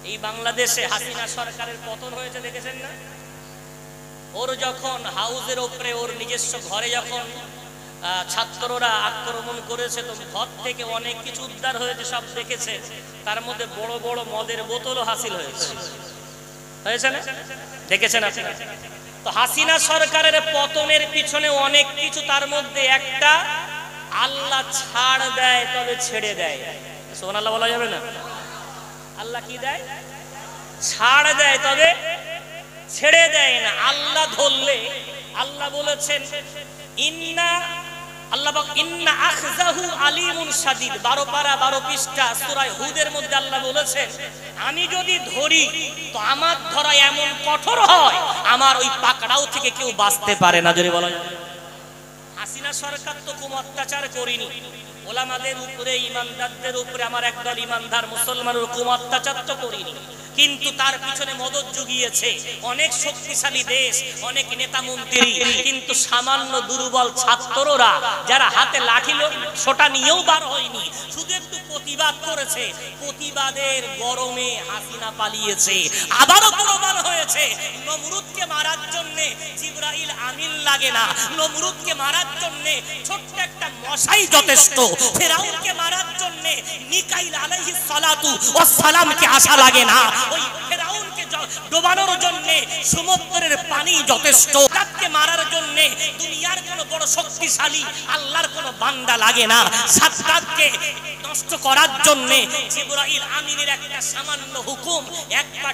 এই বাংলাদেশে হাসিনা সরকারের পতন হয়েছে দেখেছেন না? ওর যখন হাউজের উপরে ওর নিজস্ব ঘরে যখন ছাত্ররা আক্রমণ করেছে, তো ঘর থেকে অনেক কিছু উদ্ধার হয়েছে, সব দেখেছে। তার মধ্যে বড় বড় মদের বোতলও হাসিল হয়েছে, হয়েছে না? দেখেছেন আপনারা? তো হাসিনা সরকারের পতনের পিছনে অনেক কিছু, তার মধ্যে একটা আল্লাহ ছাড় দেয় তবে ছেড়ে দেয়। সুবহানাল্লাহ বলা যাবে না? আল্লাহ কি দেয়? ছাড় দেয় তবে ছেড়ে দেয় না। আল্লাহ ধরলে, আল্লাহ বলেছেন ইন্না আখযাহু আলিমুন শাদীদ, 12 পারা 12 পৃষ্ঠা সূরা হুদের মধ্যে আল্লাহ বলেছেন আমি যদি ধরি তো আমার ধরা এমন কঠোর হয় আমার ওই পাকড়াও থেকে কেউ বাঁচতে পারে না। জোরে বলা যায়। হাসিনা সরকার তো খুব অত্যাচার করেনি, ওলামাদের উপরে, ইমানদারদের উপরে, আমার একদল ইমানদার মুসলমানের খুব অত্যাচার তো করেনি, কিন্তু তার পিছনে মদত জুগিয়েছে অনেক শক্তিশালী দেশ, অনেক নেতা মন্ত্রী, কিন্তু সামান্য দুর্বল ছাত্ররা যারা হাতে লাঠি ছোটা নিয়েও বার হয়নি, শুধু একটু প্রতিবাদ করেছে, প্রতিবাদের গরমে হাসিনা পালিয়েছে। আবারও প্রমাণ হয়েছে নমরুদকে মারার জন্য জিবরাইল আমিন লাগে না, নমরুদকে মারার জন্য ছোট্ট একটা মশাই যথেষ্ট, ফেরাউনকে মারার জন্য মিকাইল আলাইহিস সালাতু ওয়াস সালামকে আসা লাগে না, ওই ফেরাউনকে ডোবানোর জন্য সমুদ্রের পানি যথেষ্ট, তাকে মারার জন্য দুনিয়ার কোন বড় শক্তিশালী আল্লাহর কোন বান্দা লাগে না, সাদ্দাতকে নষ্ট করার জন্য জিবরাইল আমিনের একটা সামান্য হুকুম, এক পা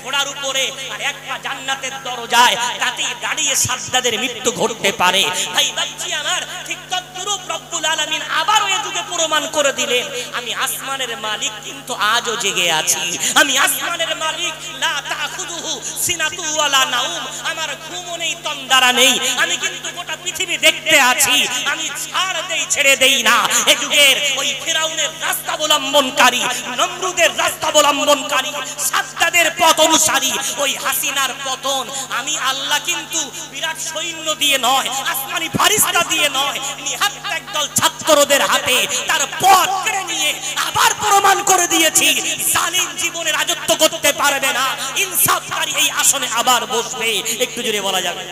ঘোড়ার উপরে আর এক পা জান্নাতের দরজায়, তাতেই দাঁড়িয়ে সাদ্দাতের মৃত্যু ঘটতে পারে। ভাই বাচ্চি আমার, ঠিক তদ্রূপ রব্বুল আলামিন আবারও এই যুগে প্রমাণ করে দিলেন আমি আসমানের মালিক, কিন্তু আজও জেগে আছি। আমি আসমানের মালিক, লা তাখুযুহু সিনাতু ওয়ালা নাউম, আমার ঘুমও নেই, তন্দ্রা নেই, আমি কিন্তু গোটা পৃথিবী দেখতে আছি, আমি ছাড় দেই, ছেড়ে দেই না। এই যুগের ওই ফিরাউনের রাস্তা অবলম্বনকারী, নমরুদের রাস্তা অবলম্বনকারী, সাদ্দাদের পথ অনুসারী, ওই হাসিনার পতন আমি আল্লাহ কিন্তু বিরাট সৈন্য দিয়ে নয়, আসমানি ফারিস্তা দিয়ে নয়, নিহাত একদল ছাত্রদের হাতে তার পথ কেড়ে নিয়ে আবার প্রমাণ করে দিয়েছি জালিম জীবনে রাজত্ব করতে পারবে না, ইনসাফকারী এই আসনে আবার বসবে। একটু জোরে বলা যাবে?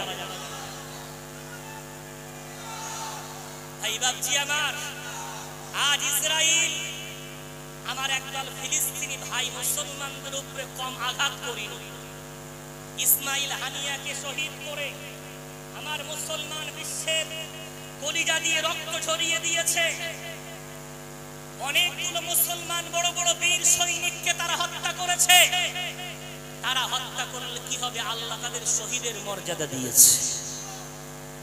ভাই বাপজি আমার, আজ ইসরাইল আমার একদল ফিলিস্তিনি ভাই মুসলমানদের উপরে কম আঘাত করিনি। ইসমাইল হানিয়াকে শহীদ করে আমার মুসলমান বিশ্বের কলিজা দিয়ে রক্ত ঝরিয়ে দিয়েছে। অনেকগুলো মুসলমান বড় বড় বীর সৈনিককে তারা হত্যা করেছে। তারা হত্যা করলে কি হবে? আল্লাহ তাদের শহীদের মর্যাদা দিয়েছে।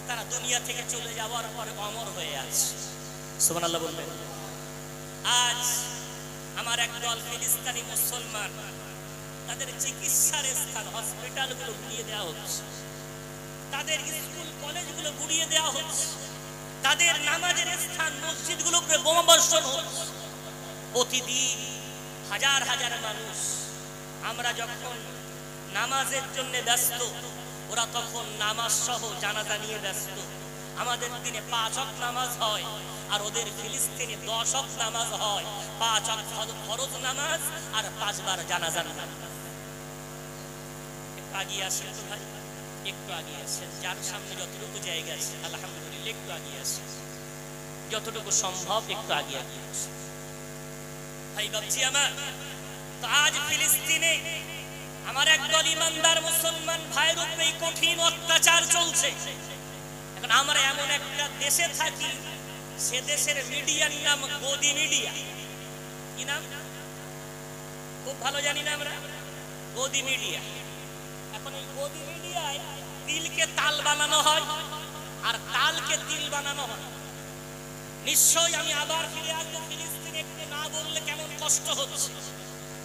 তারা দুনিয়া থেকে চলে যাওয়ার পর অমর হয়ে আছে। সুবহানাল্লাহ বলবেন? আজ আমার একদল ফিলিস্তিনি মুসলমান, তাদের চিকিৎসার স্থান হসপিটালগুলো গুড়িয়ে দেওয়া হচ্ছে, তাদের স্কুল কলেজগুলো গুড়িয়ে দেওয়া হচ্ছে, তাদের নামাজের স্থান মসজিদগুলোকে বোমাবর্ষণ হচ্ছে। প্রতিদিন হাজার হাজার মানুষ, আমরা যখন নামাজের জন্য ব্যস্ত, ওরা তখন নামাজ সহ জানাজা নিয়ে ব্যস্ত। আমাদের দিনে 5 ওয়াক্ত নামাজ হয়, আর ওদের ফিলিস্তিনে 10 ওয়াক্ত নামাজ হয়। 5 ওয়াক্ত ফরজ নামাজ আর 5 বার জানাজা নামাজ। একটু আগিয়ে আসেন তো ভাই, একটু আগিয়ে আসেন, যার সামনে যতটুকু জায়গা আছে আলহামদুলিল্লাহ একটু আগিয়ে আসেন, যতটুকু সম্ভব একটু আগিয়ে আসেন। ভাই বাপজি আমার, তো আজ ফিলিস্তিনে আমার একদল ইমানদার মুসলমান ভাইয়ের উপরে কঠিন অত্যাচার চলছে। এখন আমরা এমন একটা দেশে থাকি, সে দেশের মিডিয়ার নাম গদি মিডিয়া। কি নাম? খুব ভালো জানি না আমরা, গদি মিডিয়া। এখন এই গদি মিডিয়ায় তিলকে তাল বানানো হয় আর তালকে তিল বানানো হয়। নিশ্চয়ই আমি আবার ফিরে আসবো ফিলিস্তিনে, একটু না বললে কেমন কষ্ট হচ্ছে।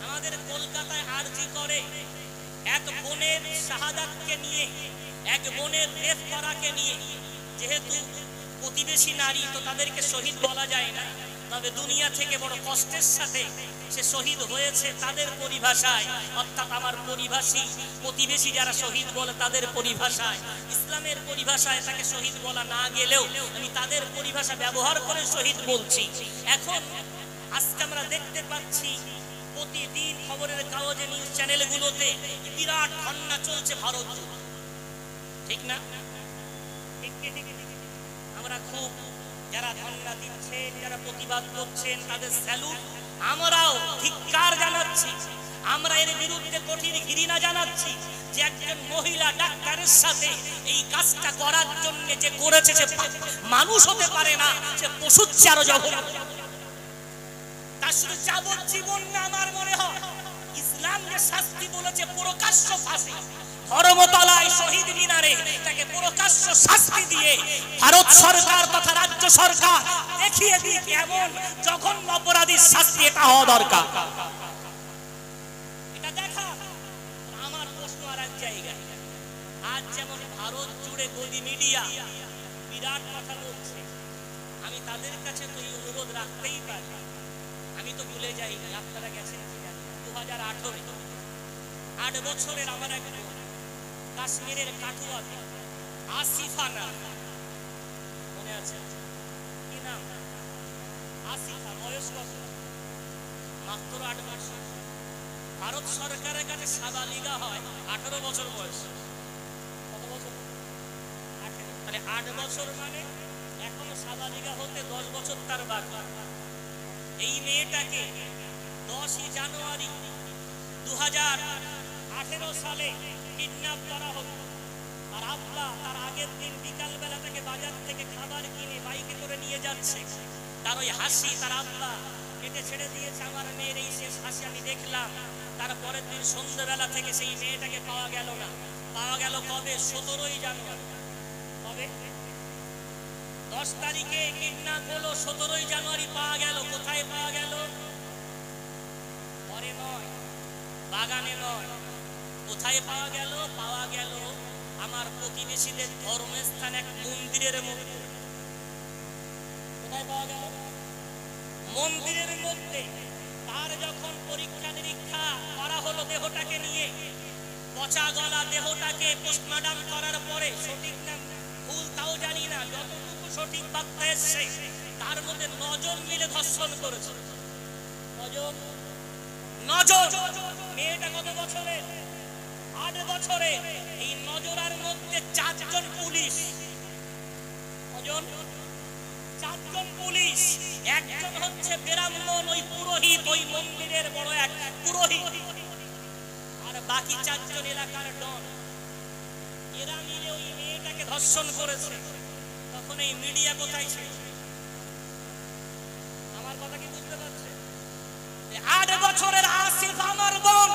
আমাদের কলকাতায় আরজি করে এক বোনের শাহাদাতকে নিয়ে, এক বোনের রেপ করাকে নিয়ে, যেহেতু প্রতিবেশী নারী তো তাদেরকে শহীদ বলা যায় না, তবে দুনিয়া থেকে বড় কষ্টের সাথে সে শহীদ হয়েছে তাদের পরিভাষায়, অর্থাৎ আমার পরিভাষী প্রতিবেশী যারা শহীদ বলে তাদের পরিভাষায়, ইসলামের পরিভাষায় তাকে শহীদ বলা না গেলেও আমি তাদের পরিভাষা ব্যবহার করে শহীদ বলছি। এখন আজকে আমরা দেখতে পাচ্ছি প্রতিদিন খবরের কাগজে নিউজ চ্যানেলগুলোতে বিরাট ধন্না চলছে ভারত জুড়ে, ঠিক না? আমরা খুব যারা ধন্না দিচ্ছেন, যারা প্রতিবাদ করছেন তাদের স্যালুট, আমরাও ধিক্কার জানাচ্ছি। আমরা এর বিরুদ্ধে কঠিন ঘৃণা জানাচ্ছি যে একজন মহিলা ডাক্তারের সাথে এই কাজটা করার জন্য যে করেছে সে মানুষ হতে পারে না, সে পশুর চেয়ে আরো জঘন্য। তার শুধু যাবজ্জীবন না, আমার মনে হয় ইসলাম যে শাস্তি বলেছে প্রকাশ্য ফাঁসি, ধর্মতলায় শহীদ মিনারে তাকে প্রকাশ্য শাস্তি দিয়ে ভারত সরকার তথা রাজ্য সরকার দেখিয়ে দিক এমন জঘন্য অপরাধীর শাস্তি এটা হওয়া দরকার। এটা দেখা। আমার প্রশ্ন আর এক জায়গায়, আজ যেমন ভারত জুড়ে গদি মিডিয়া বিরাট কথা বলছে, আমি তাদের কাছে তো এই অনুরোধ রাখতেই পারি। আমি তো ভুলে যাই, আপনারা গেছেন 2018 8 বছরের আমার এক কাশ্মীরের কাঠুয়াতে আসিফা নাম, মনে আছে কি নাম? আসিফা, বয়স কত? মাত্র 8 বছর। ভারত সরকারের কাছে সাবালিগা হয় 18 বছর বয়স। কত বছর? 18। তাহলে 8 বছর মানে এখনো সাবালিগা হতে 10 বছর তার বাকি। এই মেয়েটাকে 10 জানুয়ারি 2018 সালে কিডন্যাপ করা হলো। আর আব্বা তার আগের দিন বিকাল বেলা থেকে বাজার থেকে খাবার কিনে বাইকে করে নিয়ে যাচ্ছে। তার ওই হাসি তার আব্বা কেটে ছেড়ে দিয়েছে, আমার মেয়ের এই শেষ হাসি আমি দেখলাম। তারপরের দিন সন্ধ্যাবেলা থেকে সেই মেয়েটাকে পাওয়া গেল না। পাওয়া গেল কবে? 17 জানুয়ারি। কবে? 10 তারিখে কিডন্যাপ হলো, 17 জানুয়ারি পাওয়া গেল। কোথায় পাওয়া গেল? ঘরে নয়, বাগানে নয়, কোথায় পাওয়া গেল? পাওয়া গেল আমার প্রতিবেশীদের ধর্মস্থান এক মন্দিরের মধ্যে। কোথায় পাওয়া গেল? মন্দিরের মধ্যে। তার যখন পরীক্ষা নিরীক্ষা করা হলো দেহটাকে নিয়ে, পচা গলা দেহটাকে পোস্টমর্টম করার পরে, সঠিক নাম ভুল তাও জানি না, যতটুকু সঠিক বার্তা এসছে তার মধ্যে 9 জন মিলে ধর্ষণ করেছে। 9 জন। মেয়েটা কত বছরের? 8 বছরের। এই 9 জনের মধ্যে 4 জন পুলিশ। কজন? 4 জন পুলিশ। একজন হচ্ছে ব্রাহ্মণ, ওই পুরোহিত, ওই মন্দিরের বড় এক পুরোহিত। আর বাকি 4 জন এলাকার ডন। এরা মিলে ওই মেয়েটাকে ধর্ষণ করেছে। তখন এই মিডিয়া কোথায় ছিল? আমার কথা কি বুঝতে পারছে? 8 বছরের আসিফ আমার বোন,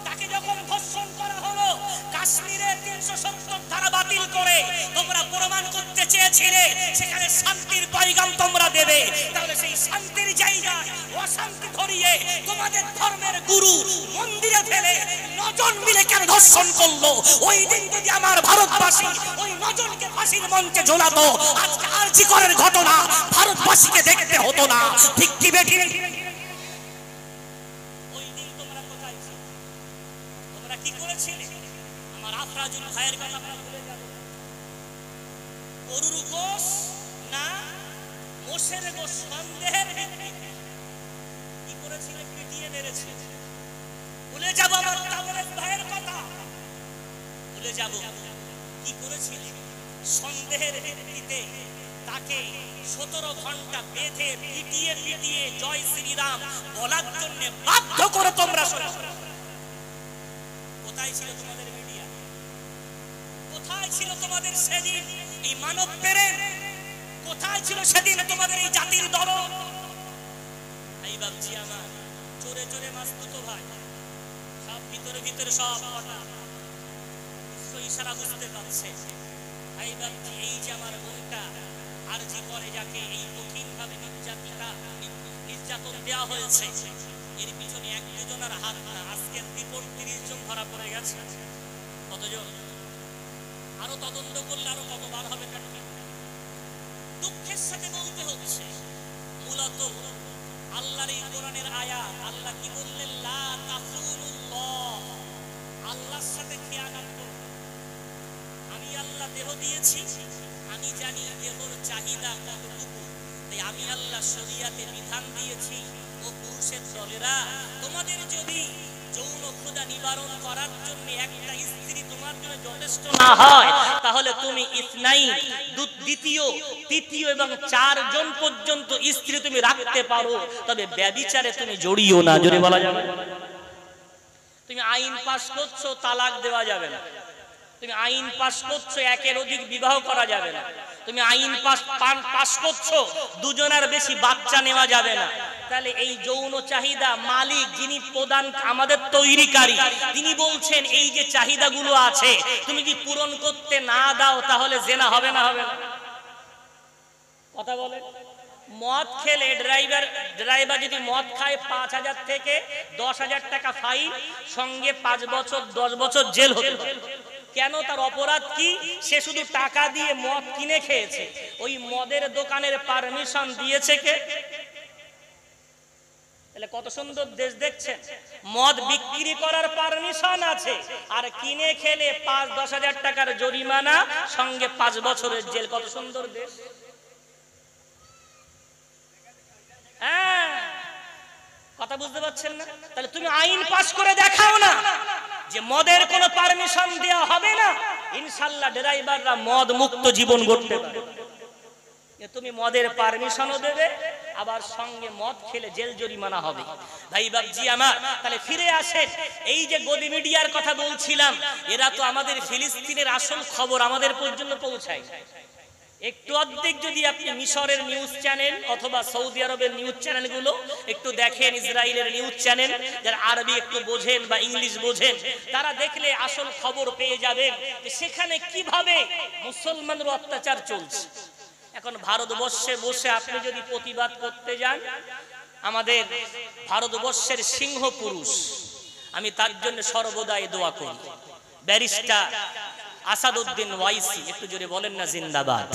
তাকে যখন ধর্ষণ করা হলো, কাশ্মীরে 370 ধারা বাতিল করে তোমরা প্রমাণ করতে চেয়েছিলে সেখানে শান্তির পয়গাম তোমরা দেবে। তাহলে সেই শান্তির জায়গায় অশান্তি ধরিয়ে তোমাদের ধর্মের গুরু মন্দিরে ফেলে 9 জন মিলে কেন ধর্ষণ করলো? ওই দিন যদি আমার ভারতবাসী ওই 9 জনকে ফাঁসির মঞ্চে ঝোলাতো, আজকে আরজি করের ঘটনা ভারতবাসীকে দেখতে হতো না। ঠিক কি বেঠি? কি করেছিলে? আমার আফরাজুল ভাইয়ের কথা আমরা ভুলে যাব? গরুর গোশ না মোষের গোশ সন্দেহের ভিত্তিতে কি করেছিলে? পিটিয়ে মেরেছে। ভুলে যাব আমার তাবরেজ ভাইয়ের কথা? ভুলে যাব? কি করেছিলে? সন্দেহের ভিত্তিতে তাকে 17 ঘন্টা বেঁধে পিটিয়ে পিটিয়ে জয় শ্রীরাম বলার জন্য বাধ্য করে তোমরা। কোথায় ছিল তোমাদের মিডিয়া? কোথায় ছিল তোমাদের সেদিন এই মানব প্রেম? কোথায় ছিল সেদিন তোমাদের এই জাতির দরদ? এই বাবজি আমার চোরে চোরে মাসতুতো ভাই, সব ভিতরে ভিতরে সব কথা ইশারা বুঝতে পারছে। এই বাবজি, এই যে আমার বোনটা আরজি করে, যাকে এই কঠিন ভাবে নির্যাতন দেওয়া হয়েছে, এর পিছনে 1-2 জনের হাত না। আজকের রিপোর্ট 30 জন ধরা পড়ে গেছে। কতজন? আরো তদন্ত করলে আরো কতবার হবে? দুঃখের সাথে বলতে হচ্ছে, মূলত আল্লাহর এই কোরআনের আয়াত, আল্লাহ কি বললেন? লা তাখুনুল্লাহ, আল্লাহর সাথে খেয়ানত করো। আমি আল্লাহ দেহ দিয়েছি, আমি জানি দেহর চাহিদা কতটুকু, তাই আমি আল্লাহ শরীয়তে বিধান দিয়েছি ও পুরুষের দলেরা, তোমাদের যদি যৌন ক্ষুধা নিবারণ করার জন্য একটা স্ত্রী তোমার জন্য যথেষ্ট না হয়, তাহলে তুমি ইসনাইন, দ্বিতীয়, তৃতীয় এবং 4 জন পর্যন্ত স্ত্রী তুমি রাখতে পারো, তবে ব্যভিচারে তুমি জড়িও না। জোরে বলা যাবে? তুমি আইন পাস করছো তালাক দেওয়া যাবে না, তুমি আইন পাস করছো একের অধিক বিবাহ করা যাবে না, তুমি আইন পাস করছো দুজনের বেশি বাচ্চা নেওয়া যাবে না। তাহলে এই যৌন চাহিদা মালিক যিনি প্রদান, আমাদের তৈরিকারী, তিনি বলছেন এই যে চাহিদাগুলো আছে তুমি যদি পূরণ করতে না দাও তাহলে জেনা হবে না হবে না? কথা বলে। মদ খেলে ড্রাইভার যদি মদ খায় 5,000 থেকে 10,000 টাকা ফাইন, সঙ্গে 5 বছর 10 বছর জেল হতে পারে। কেন? তার অপরাধ কি? সে শুধু টাকা দিয়ে মদ কিনে খেয়েছে। ওই মদের দোকানের পারমিশন দিয়েছে কে? তাহলে কত সুন্দর দেশ দেখছেন, মদ বিক্রি করার পারমিশন আছে, আর কিনে খেলে 5-10 হাজার টাকার জরিমানা, সঙ্গে 5 বছরের জেল। কত সুন্দর দেশ। হ্যাঁ, কথা বুঝতে পারছেন না? তাহলে তুমি আইন পাস করে দেখাও না যে মদের কোনো পারমিশন দেওয়া হবে না, ইনশাআল্লাহ ড্রাইভাররা মদ মুক্ত জীবন গড়তে পারবে। তুমি মদের পারমিশনও দেবে, আবার সঙ্গে মদ খেলে জেল জরিমানা হবে। ভাই বাবজি আমার, তাহলে ফিরে আসেন। এই যে গদি মিডিয়ার কথা বলছিলাম, এরা তো আমাদের ফিলিস্তিনের আসল খবর আমাদের পর্যন্ত পৌঁছায়। একটু অর্ধেক যদি আপনি মিশরের নিউজ চ্যানেল অথবা সৌদি আরবের নিউজ চ্যানেলগুলো একটু দেখেন, ইসরায়েলের নিউজ চ্যানেল, যারা আরবি একটু বোঝেন বা ইংলিশ বোঝেন, তারা দেখলে আসল খবর পেয়ে যাবেন যে সেখানে কিভাবে মুসলমানদের অত্যাচার চলছে। এখন ভারতবর্ষে বসে আপনি যদি প্রতিবাদ করতে যান, আমাদের ভারতবর্ষের সিংহ পুরুষ, আমি তার জন্য সর্বদাই দোয়া করি, ব্যারিস্টার আসাদউদ্দিন ওয়াইসি, একটু জোরে বলেন না জিন্দাবাদ।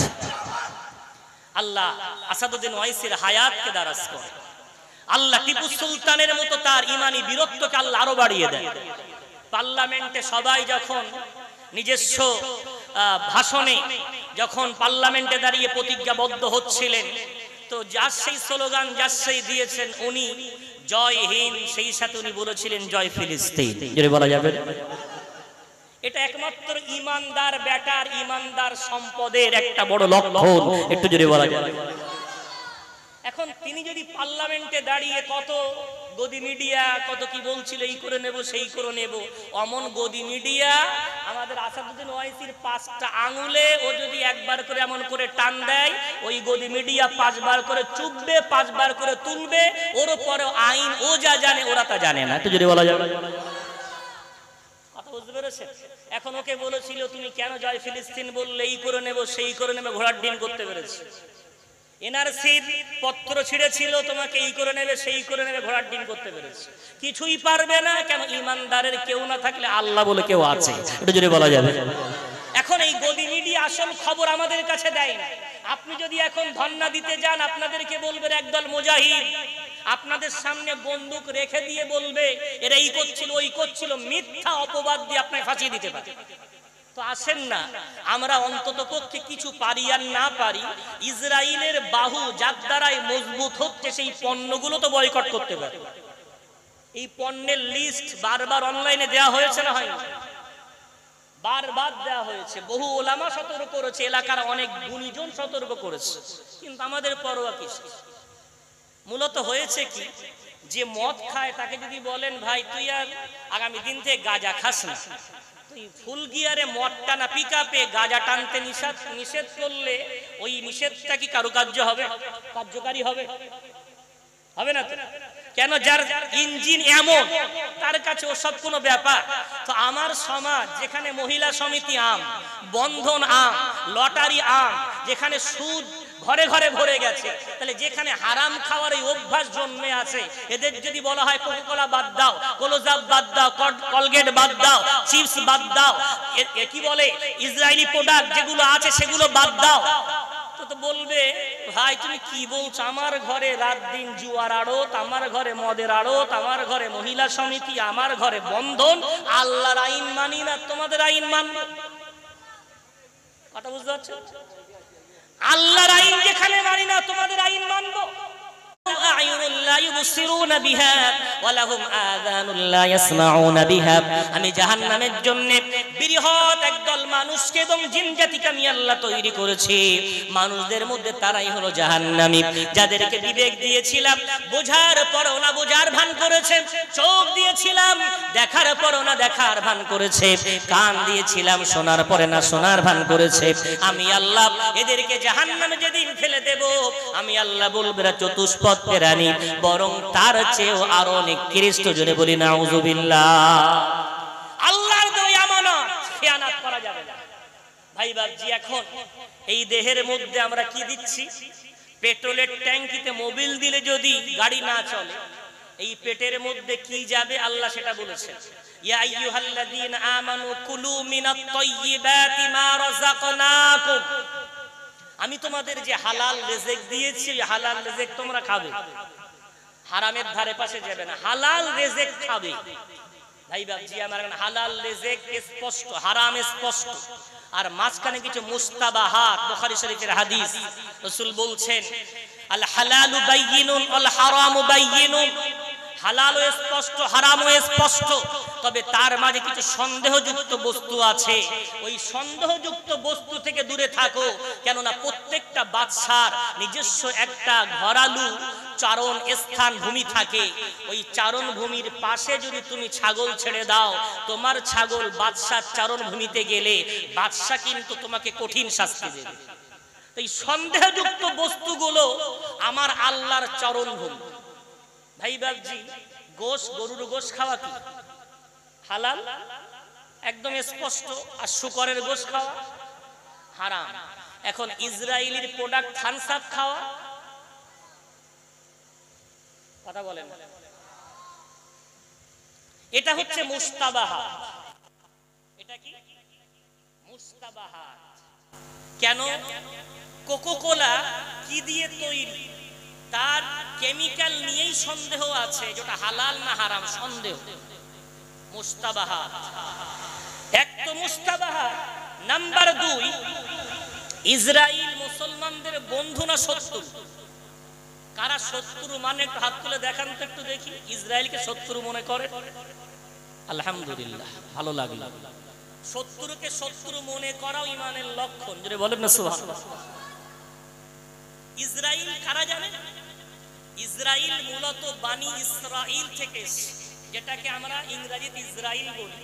আল্লাহ আসাদউদ্দিন ওয়াইসির হায়াতকে দারাজ করে, আল্লাহ টিপু সুলতানের মতো তার ইমানি বীরত্বকে আল্লাহ আরো বাড়িয়ে দেয়। পার্লামেন্টে সবাই যখন নিজস্ব ভাষণে যখন পার্লামেন্টে দাঁড়িয়ে প্রতিজ্ঞাবদ্ধ হচ্ছিলেন, তো যার সেই স্লোগান যার সেই দিয়েছেন উনি জয় হিন্দ, সেই সাথে উনি বলেছিলেন জয় ফিলিস্তিন। যদি বলা যাবে, এটা একমাত্র ইমানদার বেটার ইমানদার সম্পদের একটা বড় লক্ষণ, একটু যদি বলা যাবে। এখন তিনি যদি পার্লামেন্টে দাঁড়িয়ে কত গদি মিডিয়া কত কি বলছিল, এই করে নেব সেই করে নেব, অমন গদি মিডিয়া আমাদের আসাদউদ্দিন ওয়াইসির 5টা আঙুলে ও যদি একবার করে এমন করে টান দেয়, ওই গদি মিডিয়া 5 বার করে চুপবে, 5 বার করে তুলবে, ওর পরে আইন ও যা জানে ওরা তা জানে না। একটু যদি বলা যাবে, কথা বুঝতে পেরেছেন? এখন ওকে বলেছিল তুমি কেন জয় ফিলিস্তিন বললে, এই করে নেব সেই করে নেবে, ঘোড়ার ডিম করতে পেরেছে। এনআরসির পত্র ছিঁড়েছিল, তোমাকে এই করে নেবে সেই করে নেবে, ঘোড়ার ডিম করতে পেরেছে। কিছুই পারবে না। কেন? ইমানদারের কেউ না থাকলে আল্লাহ বলে কেউ আছে। এটা যদি বলা যাবে। এখন এই গদি মিডিয়া আসল খবর আমাদের কাছে দেয় না। আপনি যদি এখন ধর্ণা দিতে যান, আপনাদেরকে বলবে একদল মুজাহিদ, আপনাদের সামনে বন্দুক রেখে দিয়ে বলবে এরা এই করছিল ওই করছিল, মিথ্যা অপবাদ দিয়ে আপনাকে ফাঁসিয়ে দিতে পারে। তো আসেন না, আমরা অন্তত পক্ষে কিছু পারি আর না পারি, ইসরায়েলের বাহু যার দ্বারাই মজবুত হচ্ছে সেই পণ্যগুলো তো বয়কট করতে পারে। এই পণ্যের লিস্ট বারবার অনলাইনে দেওয়া হয়েছে না হয়নি? বারবার দেওয়া হয়েছে, বহু ওলামা সতর্ক করেছে, এলাকার অনেক গুণীজন সতর্ক করেছে, কিন্তু আমাদের পরোয়া কিছু। মূলত হয়েছে কি, যে মদ খায় তাকে যদি বলেন ভাই তুই আর আগামী দিন থেকে গাঁজা খাস না, তুই ফুল গিয়ারে মদ টানা পিকআপে গাঁজা টানতে নিষেধ করলে ওই নিষেধটা কি কারুকার্য হবে, কার্যকারী হবে? হবে না তো। কেন? যার ইঞ্জিন এমন, তার কাছে ওসব কোনো ব্যাপার। তো আমার সমাজ যেখানে মহিলা সমিতি আম, বন্ধন আম, লটারি আম, যেখানে সুদ ঘরে ঘরে ভরে গেছে, তাহলে যেখানে হারাম খাওয়ার এই অভ্যাস জন্মে আছে, এদের যদি বলা হয় কোকাকোলা বাদ দাও, ক্লোজআপ বাদ দাও, কলগেট বাদ দাও, চিপস বাদ দাও, কি বলে ইসরায়েলি প্রোডাক্ট যেগুলো আছে সেগুলো বাদ দাও, তো বলবে ভাই তুমি কি বলছো, আমার ঘরে রাত দিন জুয়ার আড়ত, আমার ঘরে মদের আড়ত, আমার ঘরে মহিলা সমিতি, আমার ঘরে বন্ধন, আল্লাহর আইন মানি না, তোমাদের আইন মানবো। কথা বুঝতে পারছো? আল্লাহর আইন যেখানে মানি না তোমাদের আইন মানবো। আমি জাহান্নামের জন্য বৃহৎ একদল মানুষকে এবং জিন জাতিকে আমি আল্লাহ তৈরি করেছি। মানুষদের মধ্যে তারাই হলো জাহান্নামী, যাদেরকে বিবেক দিয়েছিলাম বোঝার পরও না বোঝার ভান করেছে, চোখ দিয়েছিলাম দেখার পরও না দেখার ভান করেছে, কান দিয়েছিলাম শোনার পরে না শোনার ভান করেছে। আমি আল্লাহ এদেরকে জাহান্নামে যেদিন ফেলে দেব, আমি আল্লাহ বলবো এরা চতুষ্পদ প্রাণী, বরং তার চেয়েও আরো নিকৃষ্ট। জোরে বলি নাউজুবিল্লাহ। আল্লাহর দেওয়া আমানত খেয়ানত করা যাবে না। ভাই বাবজি, এখন এই দেহের মধ্যে আমরা কি দিচ্ছি? পেট্রোলের ট্যাঙ্কিতে মোবিল দিলে যদি গাড়ি না চলে, এই পেটের মধ্যে কি যাবে আল্লাহ সেটা বলেছেন। ইয়া আইয়ুহাল্লাযীনা আমানু কুলু মিনাত তাইয়্যিবাতি মা রাযাকনাকুম। আমি তোমাদের যে হালাল রিজিক দিয়েছি, হালাল রিজিক তোমরা খাবে, হারামের ধারে পাশে যাবে না, হালাল রিজিক খাবে। ভাই বাবজি আমার, হালাল রিজিক স্পষ্ট, হারাম স্পষ্ট, আর মাঝখানে কিছু মুস্তাবাহাত। বুখারী শরীফের হাদিস, রাসূল বলছেন আল হালালু বাইয়িনুন ওয়াল হারামু বাইয়িনুন। হালালও স্পষ্ট, হারামও স্পষ্ট, তবে তার মাঝে কিছু সন্দেহযুক্ত বস্তু আছে। ওই সন্দেহযুক্ত বস্তু থেকে দূরে থাকো, কেননা প্রত্যেকটা বাদশার নিজস্ব একটা ঘরালু চারণ স্থান ভূমি থাকে। ওই চারণ ভূমির পাশে যদি তুমি ছাগল ছেড়ে দাও, তোমার ছাগল বাদশার চারণ ভূমিতে গেলে বাদশা কিন্তু তোমাকে কঠিন শাস্তি দেবে। এই সন্দেহযুক্ত বস্তুগুলো আমার আল্লাহর চরণ ভূমি। ভাই বাবজি, গোশ, গরুর গোশ খাওয়া কি হালাল, একদম স্পষ্ট, আর শুকরের গোশ খাওয়া হারাম। এখন ইসরায়েলের প্রোডাক্ট থামস আপ খাওয়া, কথা বলেন, এটা হচ্ছে মুস্তাবাহাত। এটা কি মুস্তাবাহাত? কেন? কোকোকোলা কি দিয়ে তৈরি, তার কেমিক্যাল নিয়েই সন্দেহ আছে, যেটা হালাল না হারাম, সন্দেহ। মুস্তাবাহাত এক তো মুস্তাবাহাত। নাম্বার 2, ইসরায়েল মুসলমানদের বন্ধু না শত্রু? কারা শত্রু মানে একটু হাত তুলে দেখান তো, একটু দেখি ইসরায়েলকে শত্রু মনে করে। আলহামদুলিল্লাহ, ভালো লাগলো। শত্রুকে শত্রু মনে করাও ইমানের লক্ষণ, যদি বলেন না সুবহানাল্লাহ। ইসরায়েল কারা জানেন? ইসরায়েল মূলত বানি ইসরাইল থেকে, যেটাকে আমরা ইংরেজিতে ইসরায়েল বলি,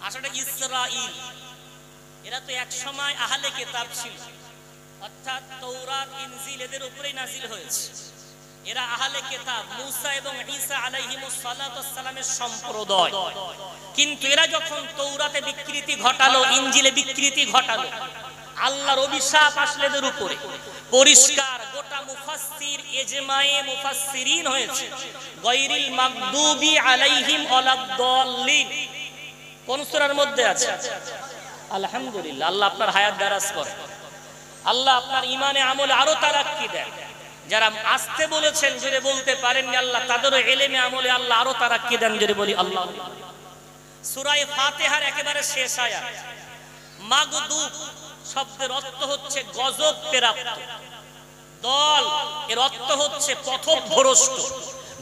আসলে ইসরায়েল। এরা তো এক সময় আহলে কিতাব ছিল, অর্থাৎ তাওরাত ইনজিল এদের উপরেই নাজিল হয়েছে। এরা আহলে কিতাব, মুসা এবং ঈসা আলাইহিমুস সালাতু ওয়াস সালামের সম্প্রদায়। কিন্তু এরা যখন তাওরাতে বিকৃতি ঘটালো, ইনজিলে বিকৃতি ঘটালো, আল্লাহর অভিশাপ আসলে এদের উপরে। পরিষ্কার গোটা মুফাসসির ইজমায়ে মুফাসসিরিন হয়েছে গায়রিল মাগদুবি আলাইহিম ওয়ালাদ-দাল্লিন। কোন সূরার মধ্যে আছে? আলহামদুলিল্লাহ, আল্লাহ আপনার হায়াত দারাজ করে, আল্লাহ আপনার ঈমানে আমলে আরো তারাক্কি দেন। যারা আসতে বলেছেন, যদি বলতে পারেননি আল্লাহ তাদেরও ইলমে আমলে আল্লাহ আরো তারাক্কি দেন, যদি বলি আল্লাহ। সূরা ফাতিহার একেবারে শেষ আয়াত। মাগদুব শব্দের অর্থ হচ্ছে গজব প্রাপ্ত, দল এর অর্থ হচ্ছে পথভ্রষ্ট।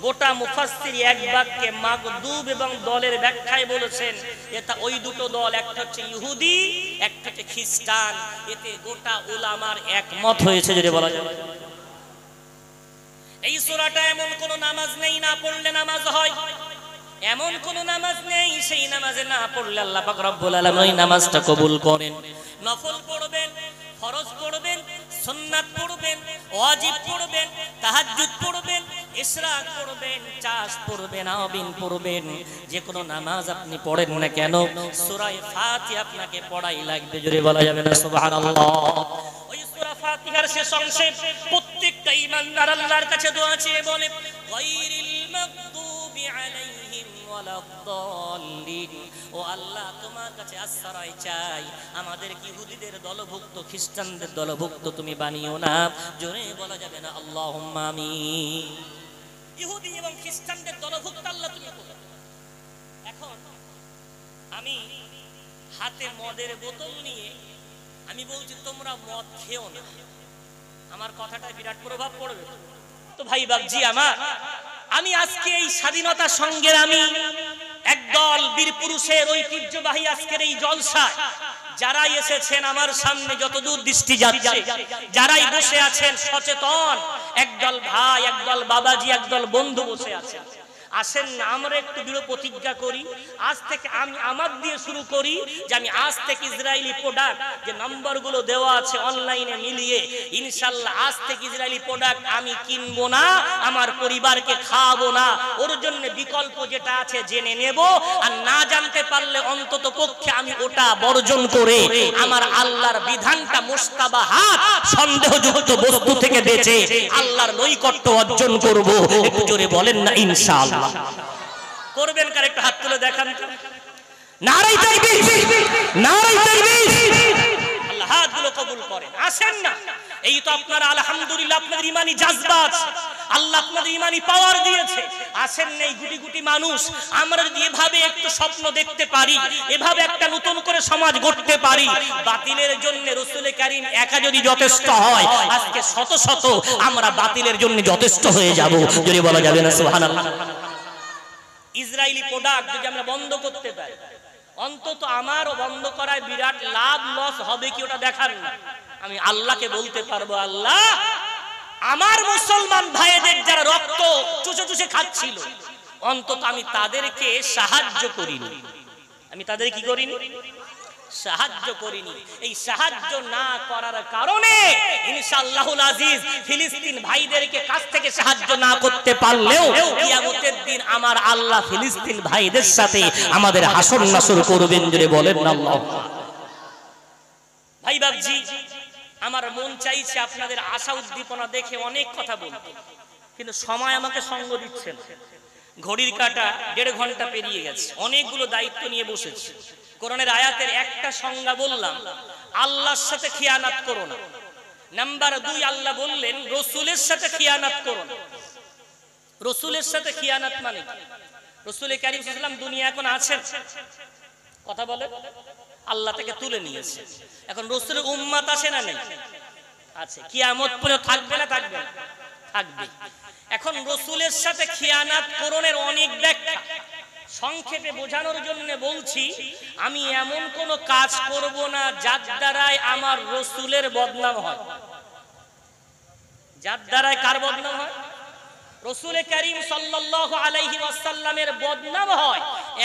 গোটা মুফাসসির এক বাক্যে মাগদুব এবং দলের ব্যাখ্যায় বলেছেন এটা ওই দুটো দল, একটা হচ্ছে ইহুদি, একটা হচ্ছে খ্রিস্টান। এতে গোটা উলামার একমত হয়েছে, যদি বলা যায়। এই সূরাটা এমন কোন নামাজ নেই না পড়লে নামাজ হয়, এমন কোন নামাজ নেই সেই নামাজে না পড়লে আল্লাহ পাক রব্বুল আলামিন ওই নামাজটা কবুল করেন। নফল পড়বেন, ফরজ পড়বেন, সুন্নাত পড়বেন, ওয়াজিব পড়বেন, তাহাজ্জুদ পড়বেন, ইশরাক পড়বেন, চাষ পড়বেন, আবিন পড়বেন, যে কোনো নামাজ আপনি পড়েন না কেন সূরা ফাতিহা আপনাকে পড়াই লাগবে, জোরে বলা যাবে না সুবহানাল্লাহ। ওই সূরা ফাতিহার শেষ অংশে প্রত্যেকটা ঈমানদার আল্লাহর কাছে দোয়া চেয়ে বলে গায়রিল মাগদুবি আলাইহিম ওয়ালাদ-দাল্লিন। ও আল্লাহ, তোমার কাছে আশ্রয় চাই, আমাদের কি ইহুদিদের দলভুক্ত, খ্রিস্টানদের দলভুক্ত তুমি বানিও না, জোরে বলা যাবে না আল্লাহুম্মা আমিন। ইহুদি এবং খ্রিস্টানদের দলভুক্ত আল্লাহ তুমি করো। এখন আমি হাতে মদের বোতল নিয়ে আমি বলছি তোমরা মদ খেও না, আমার কথাটা বিরাট প্রভাব পড়বে। তো ভাই বাবজি আমার, আমি আজকে এই স্বাধীনতা সংগ্রামী একদল বীর পুরুষের ঐতিহ্যবাহী আজকের এই জলসায় যারাই এসেছেন আমার সামনে, যতদূর দৃষ্টি যাচ্ছে, যারাই বসে আছেন সচেতন, একদল ভাই, একদল বাবাজি, একদল বন্ধু বসে আছেন, আসেন না আমরা একটু দৃঢ় প্রতিজ্ঞা করি। আজ থেকে আমি আমার দিয়ে শুরু করি যে আমি আজ থেকে ইসরায়েলি প্রোডাক্ট যে নম্বরগুলো দেওয়া আছে অনলাইনে মিলিয়ে, ইনশাআল্লাহ আজ থেকে ইসরায়েলি প্রোডাক্ট আমি কিনবো না, আমার পরিবারকে খাওয়াবো না। ওর জন্য বিকল্প যেটা আছে জেনে নেব, আর না জানতে পারলে অন্তত পক্ষে আমি ওটা বর্জন করে আমার আল্লাহর বিধানটা মুস্তাবাহাত সন্দেহযুক্ত বস্তু থেকে বেঁচে আল্লাহর নৈকট্য অর্জন করব। একটু জোরে বলেন না ইনশাআল্লাহ। করবেন কার? একটু হাত তুলে দেখান। নারায়ে তাকবীর, নারায়ে তাকবীর। আল্লাহ হাতগুলো কবুল করেন। আসেন না, এই তো আপনারা আলহামদুলিল্লাহ আপনাদের ঈমানি জাযবা আছে, আল্লাহ আপনাদের ঈমানি পাওয়ার দিয়েছে। আসেন না, এই গুটি গুটি মানুষ আমরা যদি এভাবে একটু স্বপ্ন দেখতে পারি, এভাবে একটা নতুন করে সমাজ গড়তে পারি, বাতিলের জন্য রাসূল কারীম একা যদি যথেষ্ট হয়, আজকে শত শত আমরা বাতিলের জন্য যথেষ্ট হয়ে যাব। যদি বলা যাবে না সুবহানাল্লাহ। ইসরায়েলি প্রোডাক্ট যদি আমরা বন্ধ করতে পারি, অন্তত আমারও বন্ধ করায় বিরাট লাভ লস হবে কি ওটা দেখার না, আমি আল্লাহকে বলতে পারবো, আল্লাহ আমার মুসলমান ভাইদের যারা রক্ত চুষে চুষে খাচ্ছিল, অন্তত আমি তাদেরকে সাহায্য করিনি। আমি তাদের কি করিনি? সাহায্য করিনি। এই সাহায্য না করার কারণে ইনশাআল্লাহুল আজিজ ফিলিস্তিন ভাইদেরকে কাছ থেকে সাহায্য না করতে পারলেও কিয়ামতের দিন আমার আল্লাহ ফিলিস্তিন ভাইদের সাথে আমাদের হাসর নাসর করবেন। যদি বলেন না আল্লাহ। ভাই বাবজি আমার মন চাইছে আপনাদের আশা উদ্দীপনা দেখে অনেক কথা বলতে, কিন্তু সময় আমাকে সঙ্গ দিচ্ছে না। ঘড়ির কাঁটা 1.5 ঘন্টা পেরিয়ে গেছে, অনেকগুলো দায়িত্ব নিয়ে বসেছি। কোরআনের আয়াতের একটা সংজ্ঞা বললাম, আল্লাহর সাথে খিয়ানাত করো না। নাম্বার 2 আল্লাহ বললেন রাসূলের সাথে খিয়ানাত করো না। রাসূলের সাথে খিয়ানাত মানে কি? রাসূল কারীম সাল্লাল্লাহু আলাইহি ওয়াসাল্লাম দুনিয়া এখন আছেন, কথা বলে, আল্লাহ থেকে তুলে নিয়েছে। এখন রাসূলের উম্মত আছে না নেই? আছে। কিয়ামত পর্যন্ত থাকবে না? থাকবে, থাকবে। এখন রাসূলের সাথে খিয়ানাত করণের অনেক ব্যাখ্যা, সংক্ষেপে বোঝানোর জন্য বলছি, আমি এমন কোন কাজ করব না যার দ্বারাই আমার রাসূলের বদনাম হয়। যার দ্বারাই কার বদনাম হয়? রাসূল কারীম সাল্লাল্লাহু আলাইহি ওয়াসাল্লামের বদনাম হয়,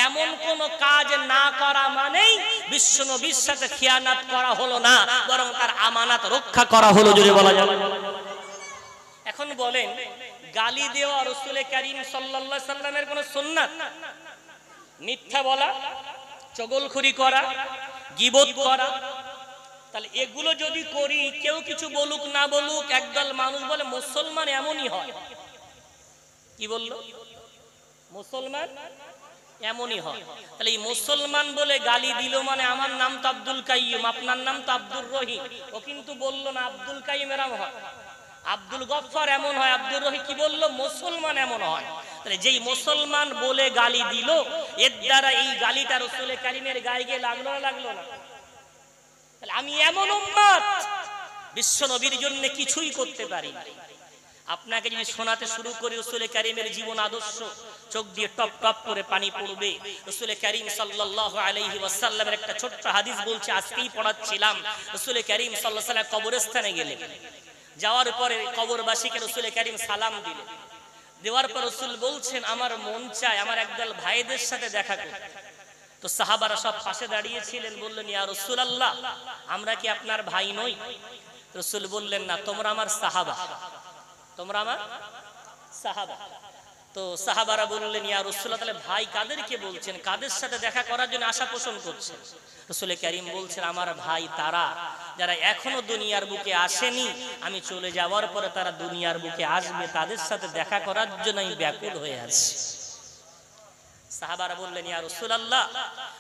এমন কোন কাজ না করা মানেই বিশ্বনবীর সাথে খিয়ানাত করা হলো না, বরং তার আমানত রক্ষা করা হলো। যদি বলা যায়। এখন বলেন, গালি দেওয়া রাসূল কারীম সাল্লাল্লাহু আলাইহি ওয়াসাল্লামের কোন সুন্নাত? মিথ্যা বলা, চগলখড়ি করা, গীবত করা, তাহলে এগুলো যদি করি, কেউ কিছু বলুক না বলুক, একদল মানুষ বলে মুসলমান এমনই হয়। কি বললো? মুসলমান এমনই হয়। তাহলে এই মুসলমান বলে গালি দিল মানে আমার নাম তো আব্দুল কাইয়ুম, আপনার নাম তো আব্দুর রহিম, ও কিন্তু বললো না আব্দুল কাইয়ুম এরম হয়, আব্দুল গফফার এমন হয়, আব্দুর রহিম কি বললো? মুসলমান এমন হয়। তাহলে যেই মুসলমান বলে গালি দিল, এর দ্বারা এই গালিটা রাসূল কারীমের গায়ে গিয়ে লাগলো না লাগলো না? তাহলে আমি এমন উম্মত বিশ্ব নবীর জন্য কিছুই করতে পারি না। আপনাকে যদি শোনাতে শুরু করি রাসূল কারীমের জীবন আদর্শ, চোখ দিয়ে টপ টপ করে পানি পড়বে। রাসূল কারীম সাল্লাল্লাহু আলাইহি ওয়াসাল্লামের একটা ছোট্ট হাদিস বলছি, আজকেই পড়াচ্ছিলাম। রাসূল কারীম সাল্লাল্লাহু আলাইহি ওয়াসাল্লাম কবরস্থানে গেলেন, যাওয়ার পরে কবরবাসীকে রাসূল কারীম সালাম দিলেন। দেওয়ার পর রাসূল বলছেন, আমার মন চায় আমার একদল ভাইদের সাথে দেখা করতে। তো সাহাবারা সব পাশে দাঁড়িয়ে ছিলেন, বললেন, ইয়া রাসূলুল্লাহ, আমরা কি আপনার ভাই নই? রাসূল বললেন, না, তোমরা আমার সাহাবা, তোমরা আমার সাহাবা। তো সাহাবারা বললেন, ইয়া রাসূলুল্লাহ, তাহলে ভাই কাদেরকে বলছেন? কাদের সাথে দেখা করার জন্য আশা পোষণ করছেন? রাসূল কারীম বলছেন, আমার ভাই তারা যারা এখনো দুনিয়ার বুকে আসেনি, আমি চলে যাওয়ার পরে তারা দুনিয়ার বুকে আসবে, তাদের সাথে দেখা করার জন্য আমি ব্যাকুল হয়ে আছি। সাহাবারা বললেন, ইয়া রাসূলুল্লাহ,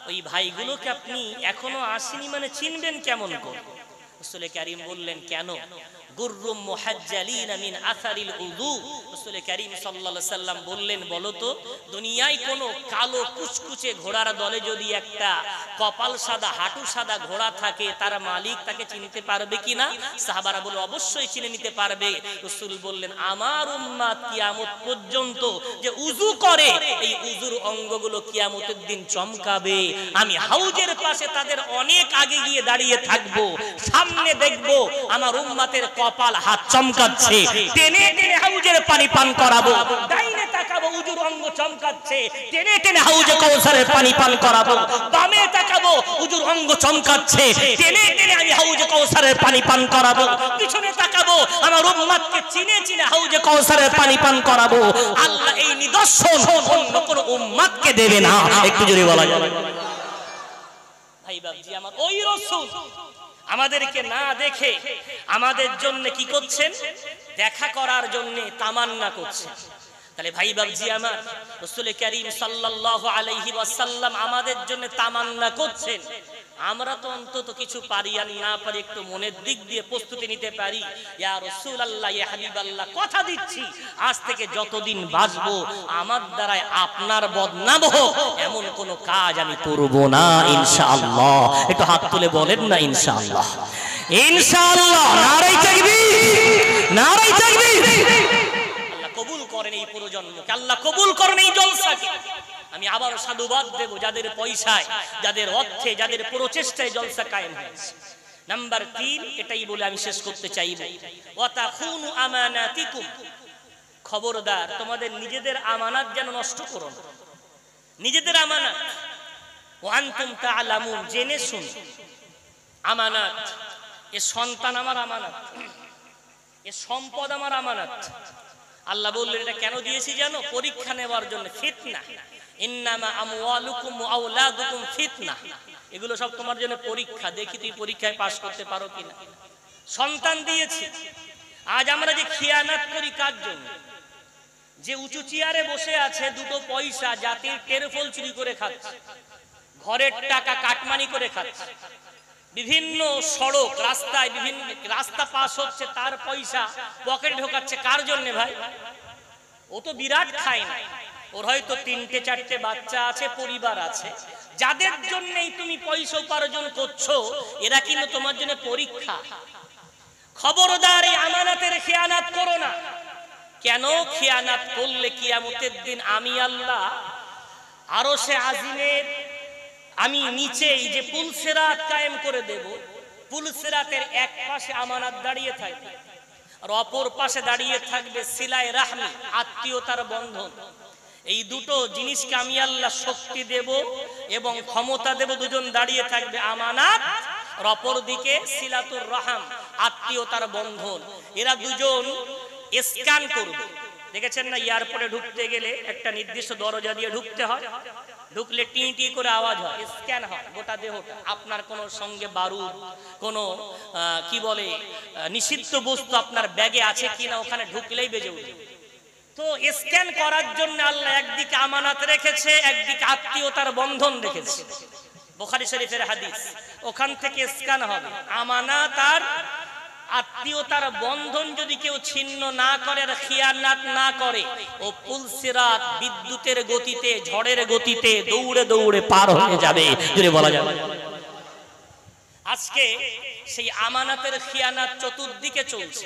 ওই ভাইগুলোকে আপনি এখনো আসেনি মানে চিনবেন কেমন করে? রাসূল কারীম বললেন, কেন? গুররুম মুহাজ্জালিনা মিন আসারিল উযু। রাসূল কারীম সাল্লাল্লাহু আলাইহি সাল্লাম বললেন, বলো তো দুনিয়ায় কোনো কালো কুচকুচে ঘোড়ার দলে যদি একটা কপাল সাদা হাঁটু সাদা ঘোড়া থাকে, তার মালিক তাকে চিনতে পারবে কিনা? সাহাবারা বলে অবশ্যই চিনে নিতে পারবে। রাসূল বললেন, আমার উম্মত কিয়ামত পর্যন্ত যে উযু করে, এই উযুর অঙ্গগুলো কিয়ামতের দিন চমকাবে। আমি হাউজের পাশে তাদের অনেক আগে গিয়ে দাঁড়িয়ে থাকবো, সামনে দেখবো আমার উম্মতের কপাল হাত চমকাচ্ছে, টেনে টেনে হাউজের পানি পান করাবো। ডাইনে তাকাবো, উযুর অঙ্গ চমকাচ্ছে, টেনে টেনে হাউজে কাউসারের পানি পান করাবো। বামে তাকাবো, উযুর অঙ্গ চমকাচ্ছে, টেনে টেনে আমি হাউজে কাউসারের পানি পান করাবো। পিছনে তাকাবো, আমার উম্মতকে চিনে চিনে হাউজে কাউসারের পানি পান করাবো। আল্লাহ এই নিদর্শন অন্য কোন উম্মতকে দেবে না। একটু জোরে বলা যাবে? ভাই বাবজি আমার, ওই রাসূল আমাদেরকে না দেখে আমাদের জন্য কি করছেন? দেখা করার জন্য তামান্না করছেন। তাহলে ভাই বাবজি আমার, রাসূল কারীম সাল্লাল্লাহু আলাইহি ওয়াসাল্লাম আমাদের জন্য তামান্না করছেন। আমরা তো অন্তত কিছু পারি আর না পারি একটু মনের দিক দিয়ে প্রস্তুতি নিতে পারি। ইয়া রাসূলুল্লাহ, ইয়া হাবিবাল্লাহ, কথা দিচ্ছি আজ থেকে যতদিন বাঁচবো আমার দ্বারায় আপনার বদনাম হোক এমন কোন কাজ আমি করব না ইনশাআল্লাহ। একটু হাত তুলে বলেন না ইনশাআল্লাহ। ইনশাআল্লাহ। নারে তাকবীর, নারে তাকবীর। আল্লাহ কবুল করেন এই প্রজন্মকে, আল্লাহ কবুল করেন এই জলসাকে। আমি আবার সাধুবাদ দেব যাদের পয়সায়, যাদের অর্থে, যাদের প্রচেষ্টায় জলসা কায়েম হয়েছে। নাম্বার 3, এটাই বলে আমি শেষ করতে চাইব, ওয়াতাখুনু আমানাতিকুম। খবরদার তোমাদের নিজেদের আমানত যেন নষ্ট করো না। নিজেদের আমানত, ওয়া আনতুম তাআলামুন, জেনে শুনে। আমানত, এ সন্তান আমার আমানত, এ সম্পদ আমার আমানত। আল্লাহ বললেন এটা কেন দিয়েছি জানো? পরীক্ষা নেওয়ার জন্য, ফিতনা। ইন্নামা আমওয়ালুকুম ওয়া আওলাদুকুম ফিতনা। এগুলো সব তোমার জন্য পরীক্ষা, দেখি তুই পরীক্ষায় পাস করতে পারো কিনা। সন্তান দিয়েছি। আজ আমরা যে খিয়ানত করি কার জন্য? যে উঁচু চেয়ারে বসে আছে, দুটো পয়সা জাতির টেরফল চুরি করে খাচ্ছে, ঘরের টাকা কাটমানি করে খাচ্ছে, বিভিন্ন সড়ক রাস্তায় বিভিন্ন রাস্তা পাস হচ্ছে, তার পয়সা পকেটে ঢোকাচ্ছে। কার জন্য ভাই? ও তো বিরাট খায় না, ওর হয়তো 3-4টে বাচ্চা আছে, পরিবার আছে। যাদের জন্যই তুমি পয়সা উপার্জন করছো, এরা কিন্তু তোমার জন্য পরীক্ষা। খবরদার এই আমানতের খেয়ানত করো না। কেন? খেয়ানত করলে কিয়ামতের দিন আমি আল্লাহ আরশে আজিমের আমি নিচেই যে পুলসিরাত কায়েম করে দেব, পুলসিরাতের এক পাশে আমানত দাঁড়িয়ে থাকবে আর অপর পাশে দাঁড়িয়ে থাকবে সিলায়ে রাহমি, আত্মীয়তার বন্ধন। এই দুটো জিনিসকে আমি আল্লাহ শক্তি দেব এবং ক্ষমতা দেব। দুজন দাঁড়িয়ে থাকবে আমানত আর অপর দিকে সিলাতুর রহম, আত্মীয়তার বন্ধন। এরা দুজন স্ক্যান করবে। দেখেছেন না, এয়ারপোর্টে ঢুকতে গেলে একটা নির্দিষ্ট দরজা দিয়ে ঢুকতে হয়, ঢুকলে টি টি করে আওয়াজ হয়, স্ক্যান হয় গোটা দেহটা। আপনার কোনো সঙ্গে বারুদ, কোনো কি বলে নিষিদ্ধ বস্তু আপনার ব্যাগে আছে কিনা ওখানে ঢুকলেই বেজে উঠবে। তো স্ক্যান করার জন্য আল্লাহ একদিকে আমানত রেখেছে, একদিকে আত্মীয়তার বন্ধন রেখেছে। বুখারী শরীফের হাদিস, ওখান থেকে স্ক্যান হবে। আমানত আর আত্মীয়তার বন্ধন যদি কেউ ছিন্ন না করে আর খিয়ানত না করে, ও পুলসিরাত বিদ্যুতের গতিতে, ঝড়ের গতিতে দৌড়ে দৌড়ে পার হয়ে যাবে। যদি বলা যাবে আজকে সেই আমানতের খিয়ানত চতুর্দিকে চলছে।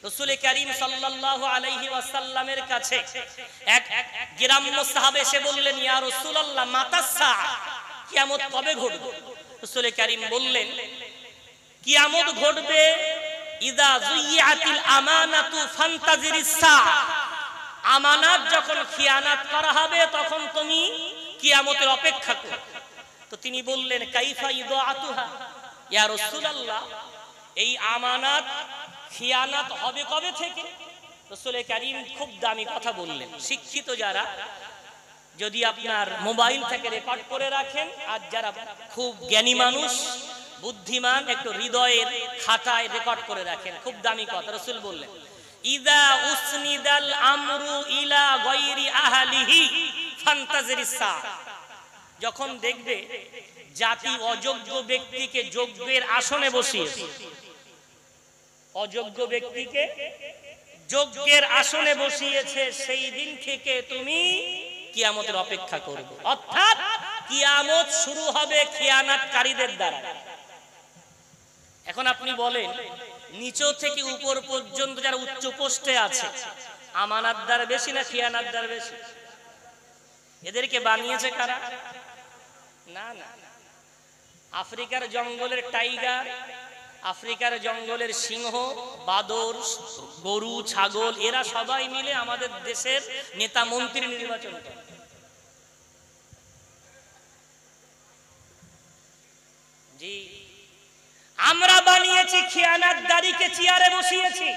রাসূল কারীম সাল্লাল্লাহু আলাইহি ওয়াসাল্লামের কাছে এক গ্রাম্য সাহাবা এসে বললেন, ইয়া রাসূলুল্লাহ মাতাসসা, কিয়ামত কবে ঘটবে? রাসূল কারীম বললেন, কিয়ামত ঘটবে ইযা যুইয়াতিল আমানাতু ফান্তাজিরিস সাআ। আমানত যখন খিয়ানত করা হবে তখন তুমি কিয়ামতের অপেক্ষা করো। তো তিনি বললেন, কাইফা ইদাআতুহা ইয়া রাসূলুল্লাহ, এই আমানত খিয়ানত হবে কবে থেকে? রাসূল কারীম খুব দামি কথা বললেন। শিক্ষিত যারা যদি আপনার মোবাইল থেকে রেকর্ড করে রাখেন, আর যারা খুব জ্ঞানী মানুষ বুদ্ধিমান একটু হৃদয়ের খাতায় রেকর্ড করে রাখেন। খুব দামি কথা রাসূল বললেন, ইযা উসনিদাল আমরু ইলা গায়রি আহলিহি ফান্তাজিরিস সাআ। যখন দেখবে জাতি অযোগ্য ব্যক্তিকে যোগ্যের আসনে বসিয়ে, অযোগ্য ব্যক্তিকে যোগ্যের আসনে বসিয়েছে, সেই দিন থেকে তুমি কিয়ামতের অপেক্ষা করবে। অর্থাৎ কিয়ামত শুরু হবে খিয়ানাতকারীদের দ্বারা। এখন আপনি বলেন, নিচ থেকে উপর পর্যন্ত যারা উচ্চ পোস্টে আছে, আমানতদার বেশি না খিয়ানাতদার বেশি? এদেরকে বানিয়েছে কারা? না না, আফ্রিকার জঙ্গলের টাইগার, আফ্রিকার জঙ্গলের সিংহ, বাদর, গরু, ছাগল, এরা সবাই মিলে আমাদের দেশের নেতা মন্ত্রী নির্বাচন করে। জি, আমরা বানিয়েছি খিয়ানাতদারিকে, চেয়ারে বসিয়েছি।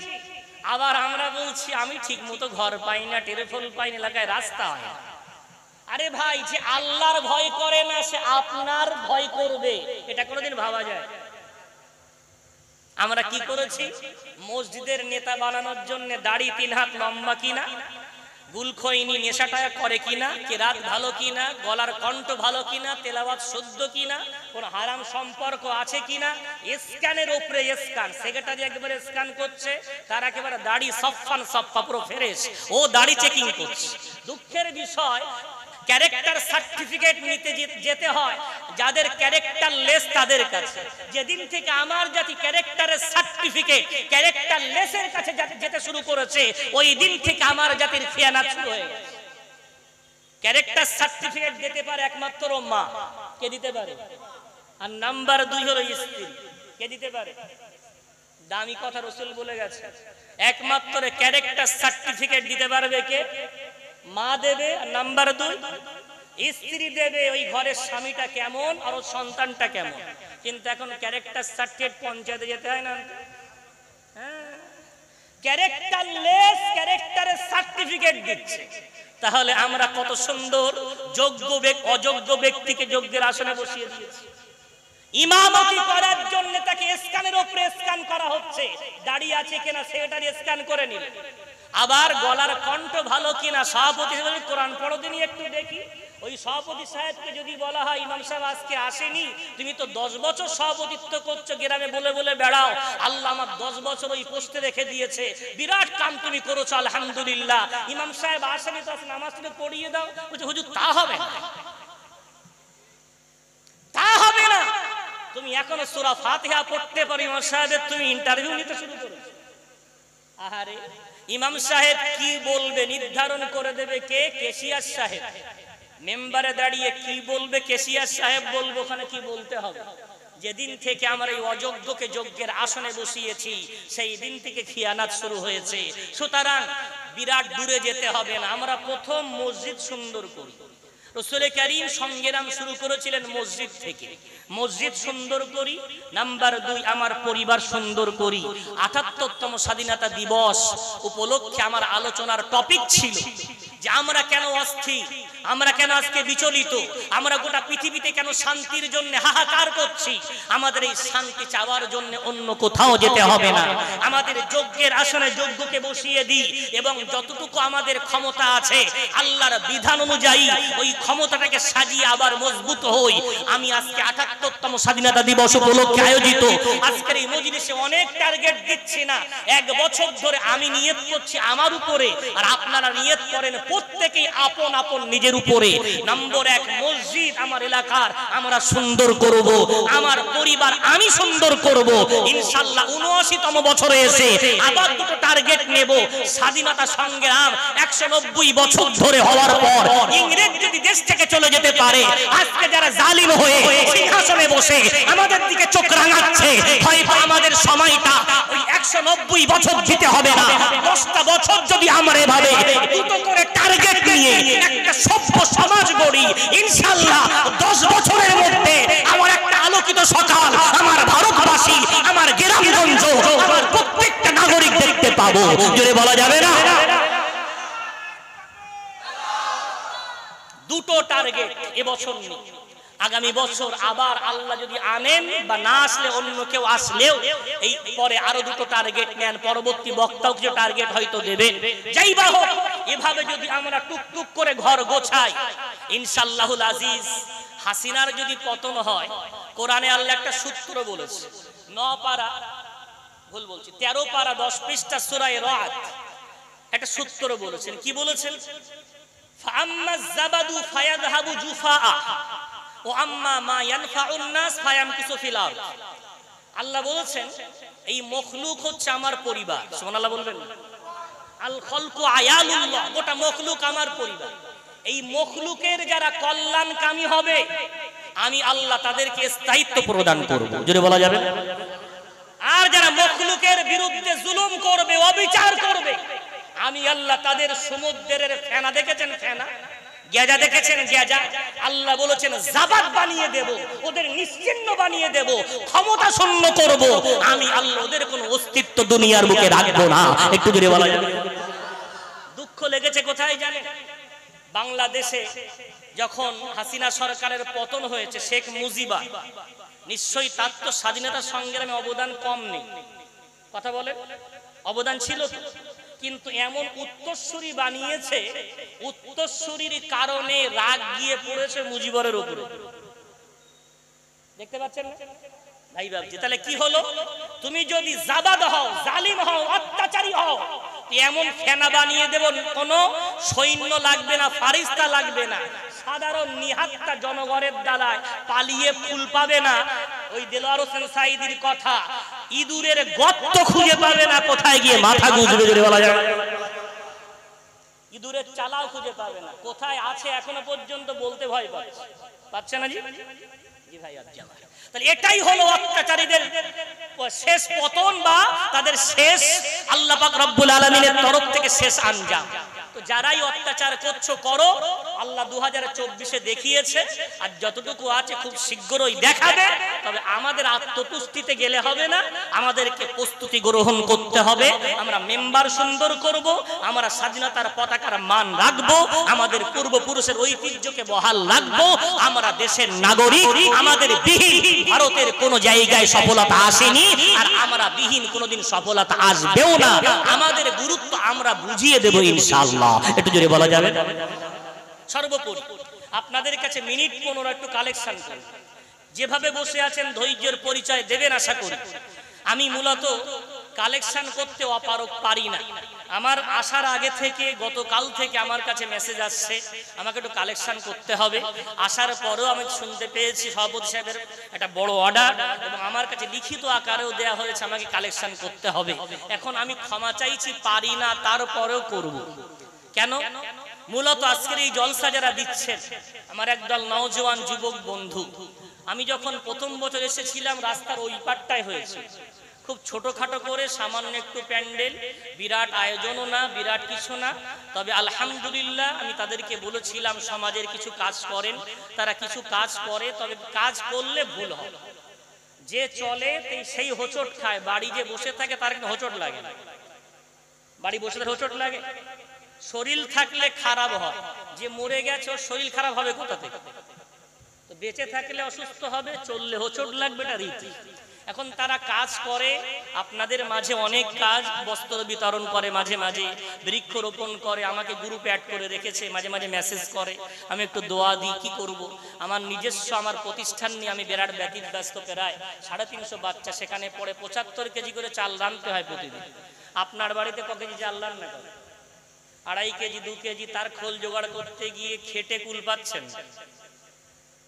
আবার আমরা বলছি আমি ঠিক মতো ঘর পাই না, টেলিফোন পাই না, এলাকায় রাস্তা হয় না। আরে ভাই, যে আল্লাহর ভয় করে না সে আপনার ভয় করবে, এটা কোনোদিন ভাবা যায়? আমরা কি করেছি? মসজিদের নেতা বানানোর জন্য দাড়ি 3 হাত লম্বা কিনা, গুলখৈনি নেশাটা করে কিনা, কেরাত ভালো কিনা, গলার কণ্ঠ ভালো কিনা, তেলাওয়াত শুদ্ধ কিনা, কোন হারাম সম্পর্ক আছে কিনা, স্ক্যানের উপরে স্ক্যান, সেক্রেটারি একবারে স্ক্যান করছে, তার একেবারে দাড়ি সফান সফা পুরো ফ্রেশ, ও দাড়ি চেকিং করছে। দুঃখের বিষয়, ক্যারেক্টার সার্টিফিকেট নিতে যেতে হয় যাদের ক্যারেক্টার লেস তাদের কাছে। যেদিন থেকে আমার জাতি ক্যারেক্টারের সার্টিফিকেট ক্যারেক্টার লেসের কাছে যেতে শুরু করেছে, ওই দিন থেকে আমার জাতির খিয়ানাত শুরু হয়ে গেছে। ক্যারেক্টার সার্টিফিকেট দিতে পারে একমাত্র মা, কে দিতে পারে? আর নাম্বার 2 হলো স্ত্রী, কে দিতে পারে? দামি কথা রাসূল বলে গেছে, একমাত্র ক্যারেক্টার সার্টিফিকেট দিতে পারবে কে? মা দেবে। নাম্বার 2 স্ত্রী দেবে, ওই ঘরের স্বামীটা কেমন আর ওর সন্তানটা কেমন। কিন্তু এখন ক্যারেক্টার সার্টিফিকেট পঞ্চায়েতে যেতে হয় না, হ্যাঁ, ক্যারেক্টার লেস ক্যারেক্টারের সার্টিফিকেট দিচ্ছে। তাহলে আমরা কত সুন্দর যোগ্য অযোগ্য ব্যক্তিকে যোগ্যের আসনে বসিয়ে দিয়েছি। ইমামতি করার জন্য তাকে স্ক্যানের উপরে স্ক্যান করা হচ্ছে, দাঁড়িয়ে আছে কিনা সেটার স্ক্যান করে নিল। আবার গলার কণ্ঠ ভালো কিনা, সভাপতি বলে কোরআন পড়ো দিনই একটু দেখি। ওই সভাপতি সাহেবকে যদি বলা হয় ইমাম সাহেব আজকে আসেনি, তুমি তো 10 বছর সভাপতিত্ব করছো, গ্রামে বলে বলে বেড়াও, আল্লাহ আমার 10 বছর ওই পোস্টে রেখে দিয়েছে, বিরাট কাম তুমি করেছো আলহামদুলিল্লাহ, ইমাম সাহেব আসেনি তো নামাজ তুমি পড়িয়ে দাও। বলছে হুজুর তা হবে না, তা হবে না, তুমি এখনো সূরা ফাতিহা পড়তে পারো, ইমাম সাহেবের তুমি ইন্টারভিউ নিতে শুরু করেছো। আহারে, ইমাম সাহেব কি বলবে নির্ধারণ করে দেবে কে? কেশিয়ার সাহেব। মেম্বারে দাঁড়িয়ে কি বলবে কেশিয়ার সাহেব বলবো, ওখানে কি বলতে হবে। যেদিন থেকে আমরা এই অযোগ্যকে যোগ্যের আসনে বসিয়েছি, সেই দিন থেকে খিয়ানাত শুরু হয়েছে। সুতরাং বিরাট দূরে যেতে হবে না, আমরা প্রথম মসজিদ সুন্দর করি। রাসূল কারীম সংগ্রাম শুরু করেছিলেন মসজিদ থেকে, মসজিদ সুন্দর করি। নাম্বার 2, আমার পরিবার সুন্দর করি। ৭৮তম স্বাধীনতা দিবস উপলক্ষে আমার আলোচনার টপিক ছিল যে আমরা কেন অস্থির, আমরা কেন আজকে বিচলিত, আমরা গোটা পৃথিবীতে কেন শান্তির জন্য হাহাকার করছি। আমাদের এই শান্তি চাওয়ার জন্য অন্য কোথাও যেতে হবে না, আমাদের যোগ্যের আসনে যোগ্যকে বসিয়ে দিই এবং যতটুকু আমাদের ক্ষমতা আছে আল্লাহর বিধান অনুযায়ী ওই ক্ষমতাটাকে সাজিয়ে আবার মজবুত হই। আমি আজকে ৭৮তম স্বাধীনতা দিবস উপলক্ষে আয়োজিত আজকের এই মজলিসে অনেক টার্গেট দিচ্ছি না, 1 বছর ধরে আমি নিয়ত করছি আমার উপরে, আর আপনারা নিয়ত করেন প্রত্যেকেই আপন আপন নিজের উপরে। নম্বর 1, মসজিদ আমার এলাকার আমরা সুন্দর করব, আমার পরিবার আমি সুন্দর করব ইনশাআল্লাহ। ৭৯তম বছরে এসে আবার দুটো টার্গেট নেব। স্বাধীনতা সংগ্রাম 190 বছর ধরে হওয়ার পর ইংরেজ যদি দেশ থেকে চলে যেতে পারে, আজকে যারা জালিম হয়ে সিংহাসনে বসে আমাদের দিকে চোখ রাঙাচ্ছে, হয়তো আমাদের সময়টা ওই 190 বছর দিতে হবে না, 10টা বছর যদি আমরা এভাবে দুটো করে টার্গেট নিয়ে একটা সভ্য সমাজ গড়ি, ইনশাআল্লাহ 10 বছরের মধ্যে আমার একটা আলোকিত সকাল আমার ভারতবাসী, আমার গ্রামগঞ্জ, আমার প্রত্যেকটা নাগরিক দেখতে পাবো। জোরে বলা যাবে না? দুটো টার্গেট এবছর নেই, আগামী বছর আবার আল্লাহ যদি আনেন বা না আসলে অন্য কেউ আসলেও এই পরে আরো দুটো টার্গেট নেন, পরবর্তী বক্তাও কিছু টার্গেট হয়তো দেবে। যাই বা হোক, এভাবে যদি আমরা টুকটুক করে ঘর গোছাই ইনশাআল্লাহুল আজিজ, হাসিনার যদি পতন হয়, কোরআনে আল্লাহ একটা সূত্র বলেছে, ভুল বলছি, 13 পারা 10 পৃষ্ঠা সূরা রাদ একটা সূত্র বলেছেন। কি বলেছেন? ফাআম্মা যাবাদু ফায়াযহাবু জুফাআ ওয়া আম্মা মা ইয়ানফাউন নাস ফায়ামকুসু ফিল আরদ। আল্লাহ বলেছেন এই মখলুক হচ্ছে আমার পরিবার। সুবহানাল্লাহ বলবেন। আল খলকু আয়ালুল্লাহ, গোটা মখলুক আমার পরিবার। এই মখলুকের যারা কল্যাণকামী হবে আমি আল্লাহ তাদেরকে স্থায়িত্ব প্রদান করব। জোরে বলা যাবে। আর যারা মখলুকের বিরুদ্ধে জুলুম করবে, অবিচার করবে, আমি আল্লাহ তাদের সমুদ্রের ফেনা দেখেছেন, ফেনা গেজা দেখেছেন, গেজা, আল্লাহ বলেছেন জাবাত বানিয়ে দেব, ওদের নিশ্চিহ্ন বানিয়ে দেব, ক্ষমতা শূন্য করব। আমি আল্লাহ ওদের কোনো অস্তিত্ব দুনিয়ার বুকে রাখবো না। একটু জোরে বলা যাবে। দুঃখ লেগেছে কোথায় জানেন? বাংলাদেশে যখন হাসিনা সরকারের পতন হয়েছে, শেখ মুজিবা, নিশ্চয়ই তার তো স্বাধীনতা সংগ্রামে অবদান কম নেই। কথা বলে অবদান ছিল তো, কিন্তু এমন উত্তরসূরি বানিয়েছে, উত্তরসূরির কারণে রাগ গিয়ে পড়েছে মুজিবরের উপরে। দেখতে পাচ্ছেন না ভাই বাবজি? তাহলে কি হলো? তুমি যদি জাবাদ হও, জালিম হও, অত্যাচারী হও, এমন ফেনা বানিয়ে দেব, কোনো সৈন্য লাগবে না, ফারিস্তা লাগবে না, সাধারণ নিহাত্তা জনগণের দ্বারায় পালিয়ে ফুল পাবে না। ওই দেলোয়ার হোসেন সাঈদীর কথা, ইঁদুরের গর্ত খুঁজে পাবে না, কোথায় গিয়ে মাথা গুঁজবে। জোরে বলা যাবে। ইঁদুরের চালাও খুঁজে পাবে না, কোথায় আছে এখনো পর্যন্ত বলতে ভয় পাচ্ছে না। জি জি ভাই, তাহলে এটাই হলো অত্যাচারীদের শেষ পতন, বা তাদের শেষ আল্লাহ পাক রব্বুল আলামিনের তরফ থেকে শেষ আঞ্জাম। তো যারাই অত্যাচার করছো করো, আল্লাহ 2024-এ দেখিয়েছে, আর যতটুকু আছে খুব শীঘ্রই দেখাবে। তবে আমাদের আত্মতুষ্টিতে গেলে হবে না, আমাদেরকে প্রস্তুতি গ্রহণ করতে হবে। আমরা মেম্বার সুন্দর করব, আমরা স্বাধীনতার পতাকার মান রাখবো, আমাদের পূর্বপুরুষের ঐতিহ্যকে বহাল রাখবো। আমরা দেশের নাগরিক, আমাদের বিহীন ভারতের কোন জায়গায় সফলতা আসেনি, আর আমরা বিহীন কোনোদিন সফলতা আসবেও না। আমাদের গুরুত্ব আমরা বুঝিয়ে দেব ইনশাআল্লাহ। একটু জোরে বলা যাবে। সর্বোপরি আপনাদের কাছে মিনিট 15 একটু কালেকশন করুন। যেভাবে বসে আছেন ধৈর্যের পরিচয় দেবেন আশা করি। আমি মূলত কালেকশন করতে অপারগ পারি না। আমার আসার আগে থেকে, গতকাল থেকে আমার কাছে মেসেজ আসছে আমাকে একটু কালেকশন করতে হবে। আসার পরেও আমি শুনতে পেয়েছি সভাপতি সাহেবের একটা বড় অর্ডার, এবং আমার কাছে লিখিত আকারেও দেয়া হয়েছে আমাকে কালেকশন করতে হবে। এখন আমি ক্ষমা চাইছি, পারি না, তারপরেও করব। কেন? মূলত আজকের এই জলসা যারা দিচ্ছেন আমার একদল নওজোয়ান যুবক বন্ধু। আমি যখন প্রথম বছর এসেছিলাম রাস্তার ওই পাটটায় হয়েছে, খুব ছোটখাটো করে সামান্য একটু প্যান্ডেল, বিরাট আয়োজনও না, বিরাট কিছু না। তবে আলহামদুলিল্লাহ আমি তাদেরকে বলেছিলাম সমাজের কিছু কাজ করেন, তারা কিছু কাজ করে, তবে কাজ করলে ভুল হয়। যে চলে সেই হোঁচট খায়, বাড়ি যে বসে থাকে তার কিন্তু হোঁচট লাগে না। বাড়ি বসে থাকলে হোঁচট লাগে, শরীর থাকলে খারাপ হয়। যে মরে গেছে ওর শরীর খারাপ হবে কোথা থেকে? তো বেঁচে থাকলে অসুস্থ হবে, চললে হোঁচট লাগবে, এটা রীতি। এখন তারা কাজ করে আপনাদের মাঝে, অনেক কাজ, বস্ত্র বিতরণ করে, মাঝে মাঝে বৃক্ষরোপণ করে, আমাকে গ্রুপে অ্যাড করে রেখেছে, মাঝে মাঝে মেসেজ করে, আমি একটু দোয়া দিই। কি করব? আমার নিজস্ব আমার প্রতিষ্ঠান নিয়ে আমি বিরাট ব্যস্ত, প্রায় 350 বাচ্চা সেখানে পড়ে, 75 কেজি করে চাল রাঁধতে হয় প্রতিদিন। আপনার বাড়িতে ক কেজি চাল রান্না করে? 2.5 কেজি 2 কেজি, তার খোল জোগাড় করতে গিয়ে খেটে কুল পাচ্ছেন।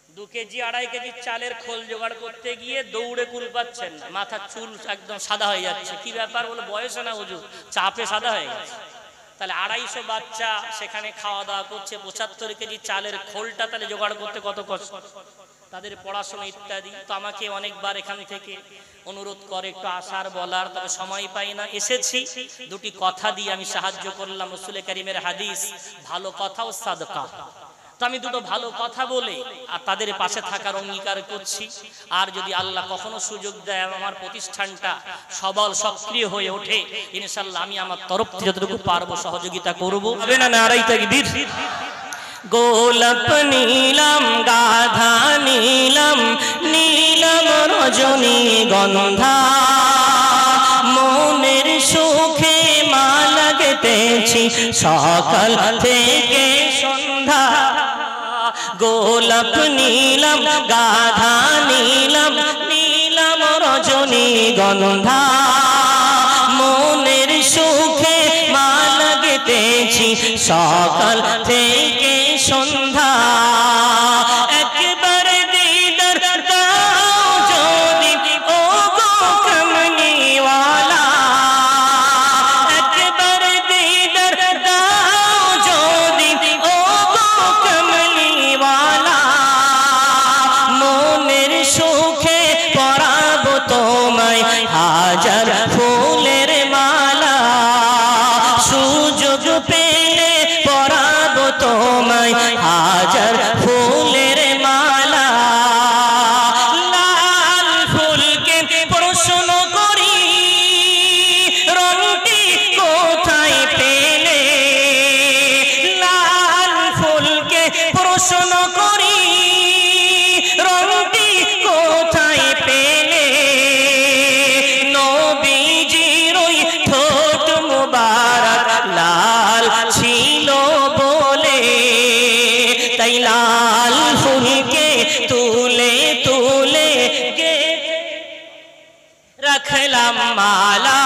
2 কেজি 2.5 কেজি চালের খোল জোগাড় করতে গিয়ে দৌড়ে কুল পাচ্ছেন, মাথা চুল একদম সাদা হয়ে যাচ্ছে। কি ব্যাপার? বলে বয়স না হুজুর, চাপে সাদা হয়ে গেছে। তাহলে 250 বাচ্চা সেখানে খাওয়া দাওয়া করছে, 75 কেজি চালের খোলটা তাহলে জোগাড় করতে কত কষ্ট, তাদের পড়াশোনা ইত্যাদি। তো আমাকে অনেকবার এখান থেকে অনুরোধ করে একটু আসার, বলার, তবে সময় পাই না। এসেছি, দুটি কথা দিয়ে আমি সাহায্য করলাম। রাসূল কারীমের হাদিস, ভালো কথা ও সাদকা। তো আমি দুটো ভালো কথা বলে আর তাদের পাশে থাকার অঙ্গীকার করছি। আর যদি আল্লাহ কখনো সুযোগ দেয়, আমার প্রতিষ্ঠানটা সবল সক্রিয় হয়ে ওঠে, ইনশাআল্লাহ আমি আমার তরফ থেকে যতটুকু পারবো সহযোগিতা করব। হবে না? নারায়ে তাকবীর। গোলাপ নীলাম, গাধা নীলাম, নীলাম রজনী গন্ধা, মনের সুখে মালা গেঁথেছি সকাল থেকে সন্ধ্যা। গোলাপ নীলাম, গাধা নীলাম, নীলাম রজনী গন্ধা, সকাল থেকে সন্ধ্যা একবার দিদার দাও যদি ও গো কমলিওয়ালা একবার দিদার দাও যদি ও গো কমলিওয়ালা মনের সুখে পরাবো তোমায় হাজার ফুলের মালা সুযোগ পেলে পরাবো তোমায় হাজার ফুলের মালা লাল ফুলকে প্রশ্ন করি রংটি কোথায় পেলে লাল ফুলকে প্রশ্ন করি রংটি কোথায় পেলে নবীজির ওই ঠোঁট মুবারক লাল ছিল বলে তাই লাল ফুলকে তুলে তুলে রাখলাম মালা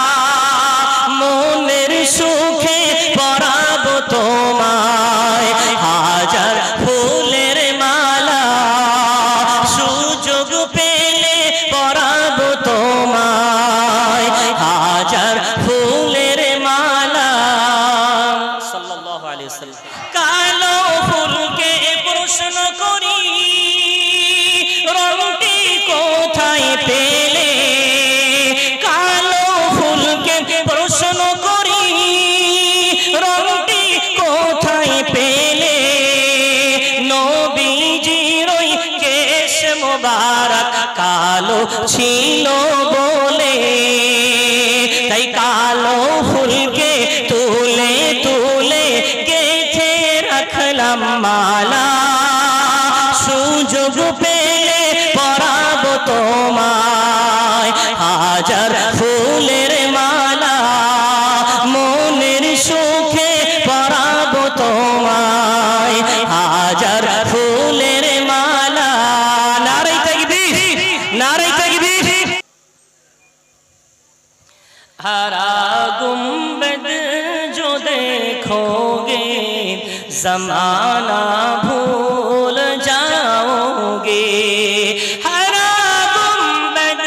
মনের সুখে পরাবো তোমায় হাজার ফুলের মালা সুযোগ পেলে পরাবো তোমায় হাজার ফুলের মালা সাল্লাল্লাহু আলাইহি ওয়াসাল্লাম কালো ফুলকে প্রশ্ন করি রংটি কোথায় পেলে কালো ফুলকে প্রশ্ন করি রংটি কোথায় পেলে নবীজির ওই কেশ মোবারক কালো ছিল বলে তাই কালো ফুলকে তুলে তুলে গেথে রাখলাম মালা সুযোগ পেলে পরাবো তোমায় হাজার ফুলের মালা মনের সুখে পরাবো তোমায় হাজার ফুলের মালা নারে তাকবীর নারে তাকবীর हरा गुंबद जो देखोगे जमाना भूल जाओगे हरा गुंबद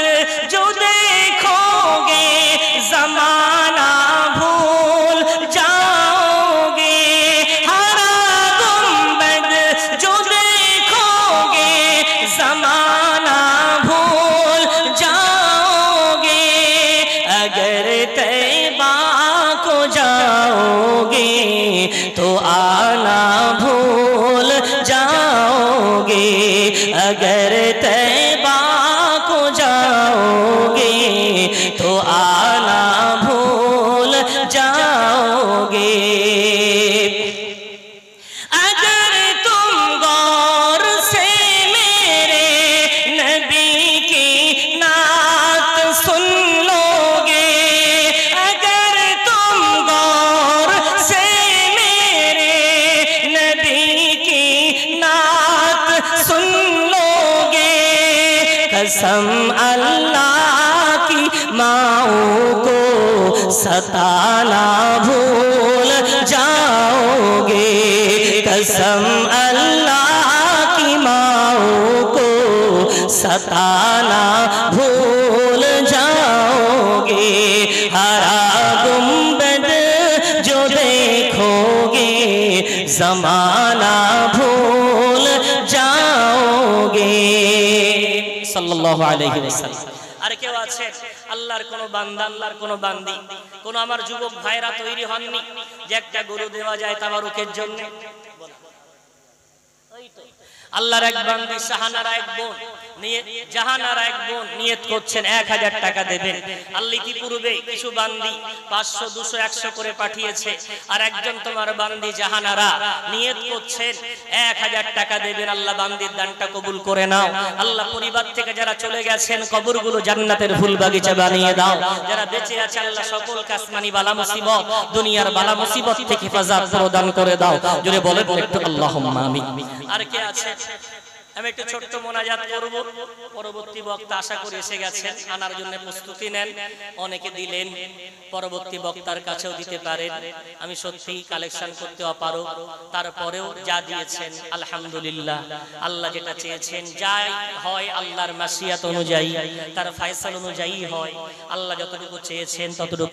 जो देखोगे जमाना भूल जाओगे हरा गुंबद जो देखोगे जमाना भूल जाओगे अगर तैबा को जाओगे तो आना भूल जाओगे अगर तैबा को जाओगे तो आना भूल जाओगे अगर तुम गौर से मेरे नबी की नात सुन लोगे अगर तुम गौर से मेरे नबी की नात सुन लोगे कसम अल्लाह की माओ को सताना भूल जाओगे कसम अल्लाह की माओ को सताना भूल जाओगे हरा गुंबद जो देखोगे जमाना भूल जाओगे सल्लल्लाहु अलैहि वसल्लम আর কেউ আছে আল্লাহর কোন বান্দা আল্লাহর কোন বান্দি কোন আমার যুবক ভাইরা তৈরি হননি যে একটা গরু দেওয়া যায় তাবারুকের জন্য ওই তো আল্লাহর এক বান্দি শাহানারা এক বোন নিয়ত জাহানারা এক বোন নিয়ত করছেন 1000 টাকা দেবেন আল্লাহ কি পূর্বে কিছু বান্দি 500 200 100 করে পাঠিয়েছে আর একজন তোমার বান্দি জাহানারা নিয়ত করছেন 1000 টাকা দেবেন আল্লাহ বান্দির দানটা কবুল করে নাও আল্লাহ পরিবার থেকে যারা চলে গেছেন কবরগুলো জান্নাতের ফুল বাগিচা বানিয়ে দাও যারা বেঁচে আছে আল্লাহ সকল কাসমানি বালা মুসিবত দুনিয়ার বালা মুসিবত থেকে হেফাজত প্রদান করে দাও জোরে বলেন একটু আল্লাহুম্মা আমিন আর কে আছে আমি একটু ছোট্ট মোনাজাত করব, পরবর্তী বক্তা আশা করি এসে গেছেন, আনার জন্য প্রস্তুতি নেন। অনেকে দিলেন, পরবর্তী বক্তার কাছেও দিতে পারেন। আমি সত্যিই কালেকশন করতে অপারগ, তারপরেও যা দিয়েছেন আলহামদুলিল্লাহ। আল্লাহ যেটা চেয়েছেন যাই হয় আল্লাহর মাশিয়াত অনুযায়ী, তার ফয়সালা অনুযায়ী হয়। আল্লাহ যতটুকু চেয়েছেন ততটুকু